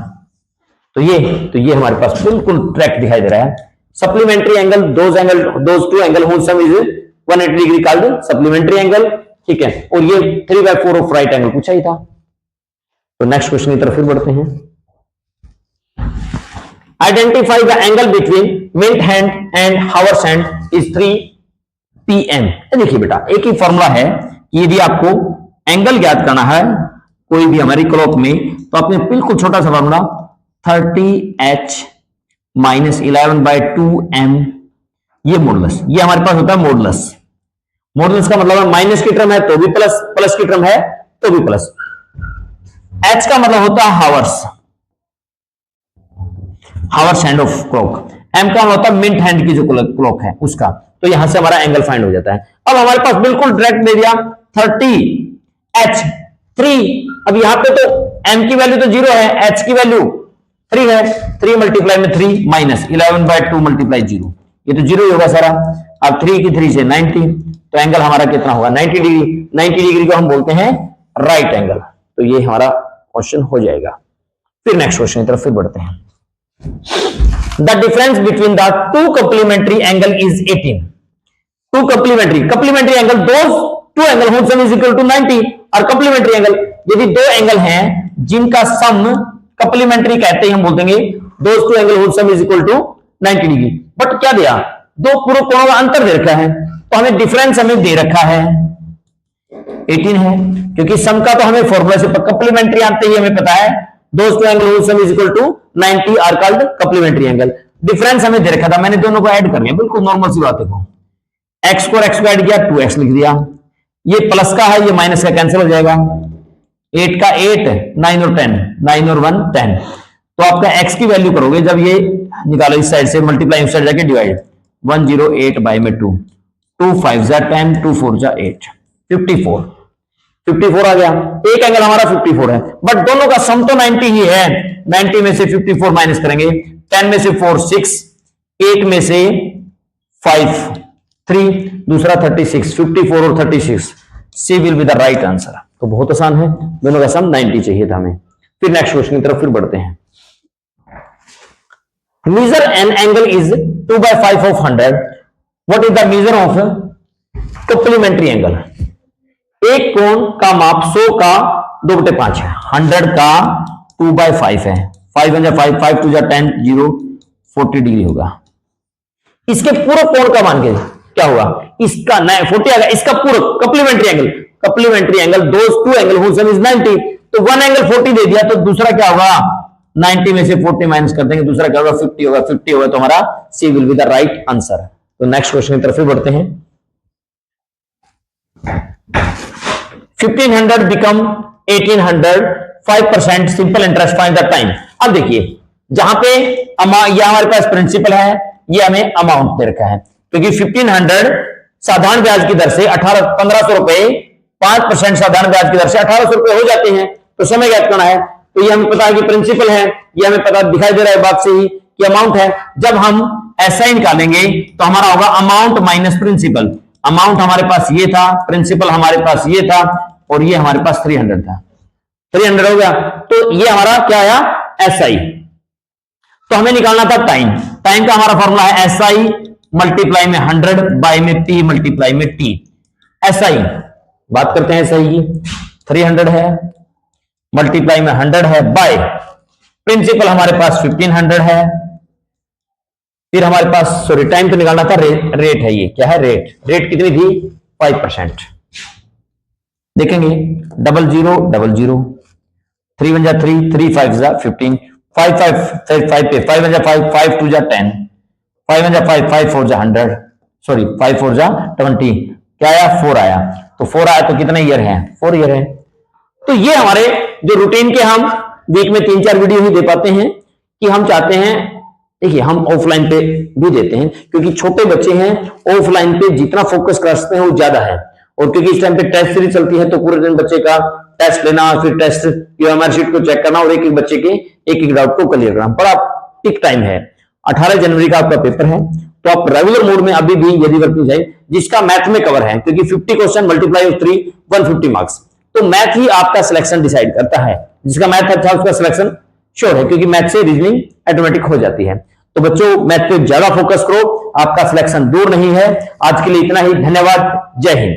तो ये हमारे पास बिल्कुल ट्रैक दिखाई दे रहा है। Supplementary angle, those two angle whose sum is 180 degree called supplementary angle, ठीक है। और ये 3/4 ऑफ राइट एंगल पूछा ही था। तो नेक्स्ट क्वेश्चन की तरफ फिर बढ़ते हैं। Identify the angle between minute hand and hours hand is 3 PM। देखिए बेटा, एक ही फॉर्मूला है कि यदि आपको एंगल ज्ञात करना है कोई भी हमारी क्लॉक में, तो आपने बिल्कुल छोटा सा फॉर्मूला 30H माइनस 11/2M, ये मॉडुलस, ये हमारे पास होता है मॉडुलस। मॉडुलस का मतलब है माइनस की टर्म है तो भी प्लस, प्लस की टर्म है तो भी प्लस। H का मतलब होता है hours hand of clock. M का मतलब मिंट हैंड की जो क्लॉक है उसका। तो यहां से हमारा एंगल फाइंड हो जाता है। अब हमारे पास बिल्कुल डायरेक्ट दे दिया 30H 3। अब यहां पे तो M की वैल्यू तो 0 है, H की वैल्यू 3 है, 3 मल्टीप्लाई में 3 माइनस 11/2 मल्टीप्लाई 0, ये तो 0 ही होगा सारा। अब 3 की 3 से 90, तो एंगल हमारा कितना होगा 90 डिग्री। 90 डिग्री को हम बोलते हैं राइट एंगल। तो ये हमारा क्वेश्चन हो जाएगा। फिर नेक्स्ट क्वेश्चन की तरफ फिर बढ़ते हैं। The difference between the two complementary angle is 18। Two complementary angle, those two angle whose sum is equal to 90 और कॉम्प्लीमेंट्री एंगल, यदि दो एंगल हैं जिनका सम कॉम्प्लीमेंट्री कहते हैं, हम बोल देंगे those two angle whose sum is equal to 90 degree. But क्या दिया, दो पूरे कोणों का अंतर दे रखा है, तो हमें डिफरेंस हमें दे रखा है 18 है, क्योंकि सम का तो हमें फॉर्मूला से कॉम्प्लीमेंट्री आते ही हमें पता है those two angle whose sum is equal to 90 are called complementary angle. Difference हमें दे रखा था, मैंने दोनों को ऐड कर लिया, बिल्कुल नॉर्मल सी बात है। x को x को ऐड किया 2x लिख दिया, ये प्लस का है ये माइनस का कैंसिल हो जाएगा। 8 का 8, 9 और 10, 9 और 1 10, तो आपका x की वैल्यू करोगे जब ये निकालो इस साइड से मल्टीप्लाई उस साइड जाके डिवाइड 108 बाय में 2, 2 5 जा 10, 2 4 जा 8, 54 आ गया। एक एंगल हमारा 54 है, बट दोनों का सम तो 90 ही है। 90 में से 54 माइनस करेंगे, 10 में से 4 6, 8 में से 5 3, दूसरा 36, 54 और 36, C will be the right answer. तो बहुत आसान है, दोनों का सम 90 चाहिए था हमें। फिर नेक्स्ट क्वेश्चन की तरफ फिर बढ़ते हैं। Measure an angle is 2/5 of 100. What is the measure of complementary angle? एक कोण का माप 100 का 2/5 है, 100 का 2/5 है, 5 1 जा 5, 5 2 जा 10, 0 40 डिग्री होगा। इसके पूरक कोण का मान के क्या होगा, इसका 40 आ गया, इसका पूरक complementary angle. Supplementary angle those two angle whose sum is 90, तो वन एंगल 40 दे दिया, तो दूसरा क्या होगा 90 में से 40 माइनस कर देंगे, दूसरा क्या होगा 50 होगा, 50 होगा तो हमारा C will be the right answer. तो नेक्स्ट क्वेश्चन की तरफ बढ़ते हैं। 1500 become 1800, 5% simple interest find the time. अब देखिए जहां पे ये हमारे पास प्रिंसिपल है, ये हमें अमाउंट दे रखा है, क्योंकि 1500 साधारण ब्याज की दर से 1500 रुपए 5% साधारण ब्याज की दर से 1800 रुपए हो जाते हैं, तो समय ज्ञात करना है। तो ये हमें पता है कि प्रिंसिपल है, ये हमें पता दिखाई दे रहा है बात से ही कि अमाउंट है। जब हम ऐसा निकालेंगे तो हमारा होगा अमाउंट माइनस प्रिंसिपल। अमाउंट हमारे पास ये था, प्रिंसिपल हमारे पास ये था, और ये हमारे पास 300 था, 300 हो गया। तो ये हमारा क्या आया SI। तो हमें निकालना था टाइम। टाइम का हमारा फॉर्मूला है SI मल्टीप्लाई में 100 बाय में P मल्टीप्लाई में T। SI बात करते हैं SI की, 300 है मल्टीप्लाई में 100 है बाय प्रिंसिपल हमारे पास 1500 है, फिर हमारे पास सॉरी टाइम तो निकालना था, रेट है, ये क्या है रेट कितनी थी 5%। देखेंगे 00 00 3 1 जा 3 3 5 जा 15 5 5 5 पे 5 1 जा 5 5 2 जा 10 5 1 जा 5 5 4 जा 100 सॉरी 5 4 जा 20 क्या आया 4 आया। तो 4 आया तो कितने ईयर है 4 ईयर है। तो ये हमारे जो रूटीन के हम वीक में 3-4 वीडियो ही दे पाते हैं कि हम चाहते हैं, देखिए हम ऑफलाइन पे भी देते हैं क्योंकि छोटे बच्चे हैं, ऑफलाइन पे जितना फोकस कर सकते हैं वो ज्यादा है। और क्योंकि इस टाइम पे टेस्ट सीरीज चलती है तो पूरे दिन बच्चे का टेस्ट लेना, फिर टेस्ट यूएमआर शीट को चेक करना और एक एक बच्चे के एक एक डाउट को क्लियर करना, बड़ा टिक टाइम है। 18 जनवरी का आपका पेपर है, तो आप रेगुलर मोड में अभी भी यदि वर्किंग जाए जिसका मैथ में कवर है, क्योंकि 50 क्वेश्चन मल्टीप्लाई ऑफ 3 150 मार्क्स, तो मैथ ही आपका सिलेक्शन डिसाइड करता है। जिसका मैथ अच्छा उसका सिलेक्शन श्योर है, क्योंकि मैथ से रीजनिंग ऑटोमेटिक हो जाती है। तो बच्चों मैथ पे ज्यादा फोकस करो, आपका सिलेक्शन दूर नहीं है। आज के लिए इतना ही, धन्यवाद, जय हिंद।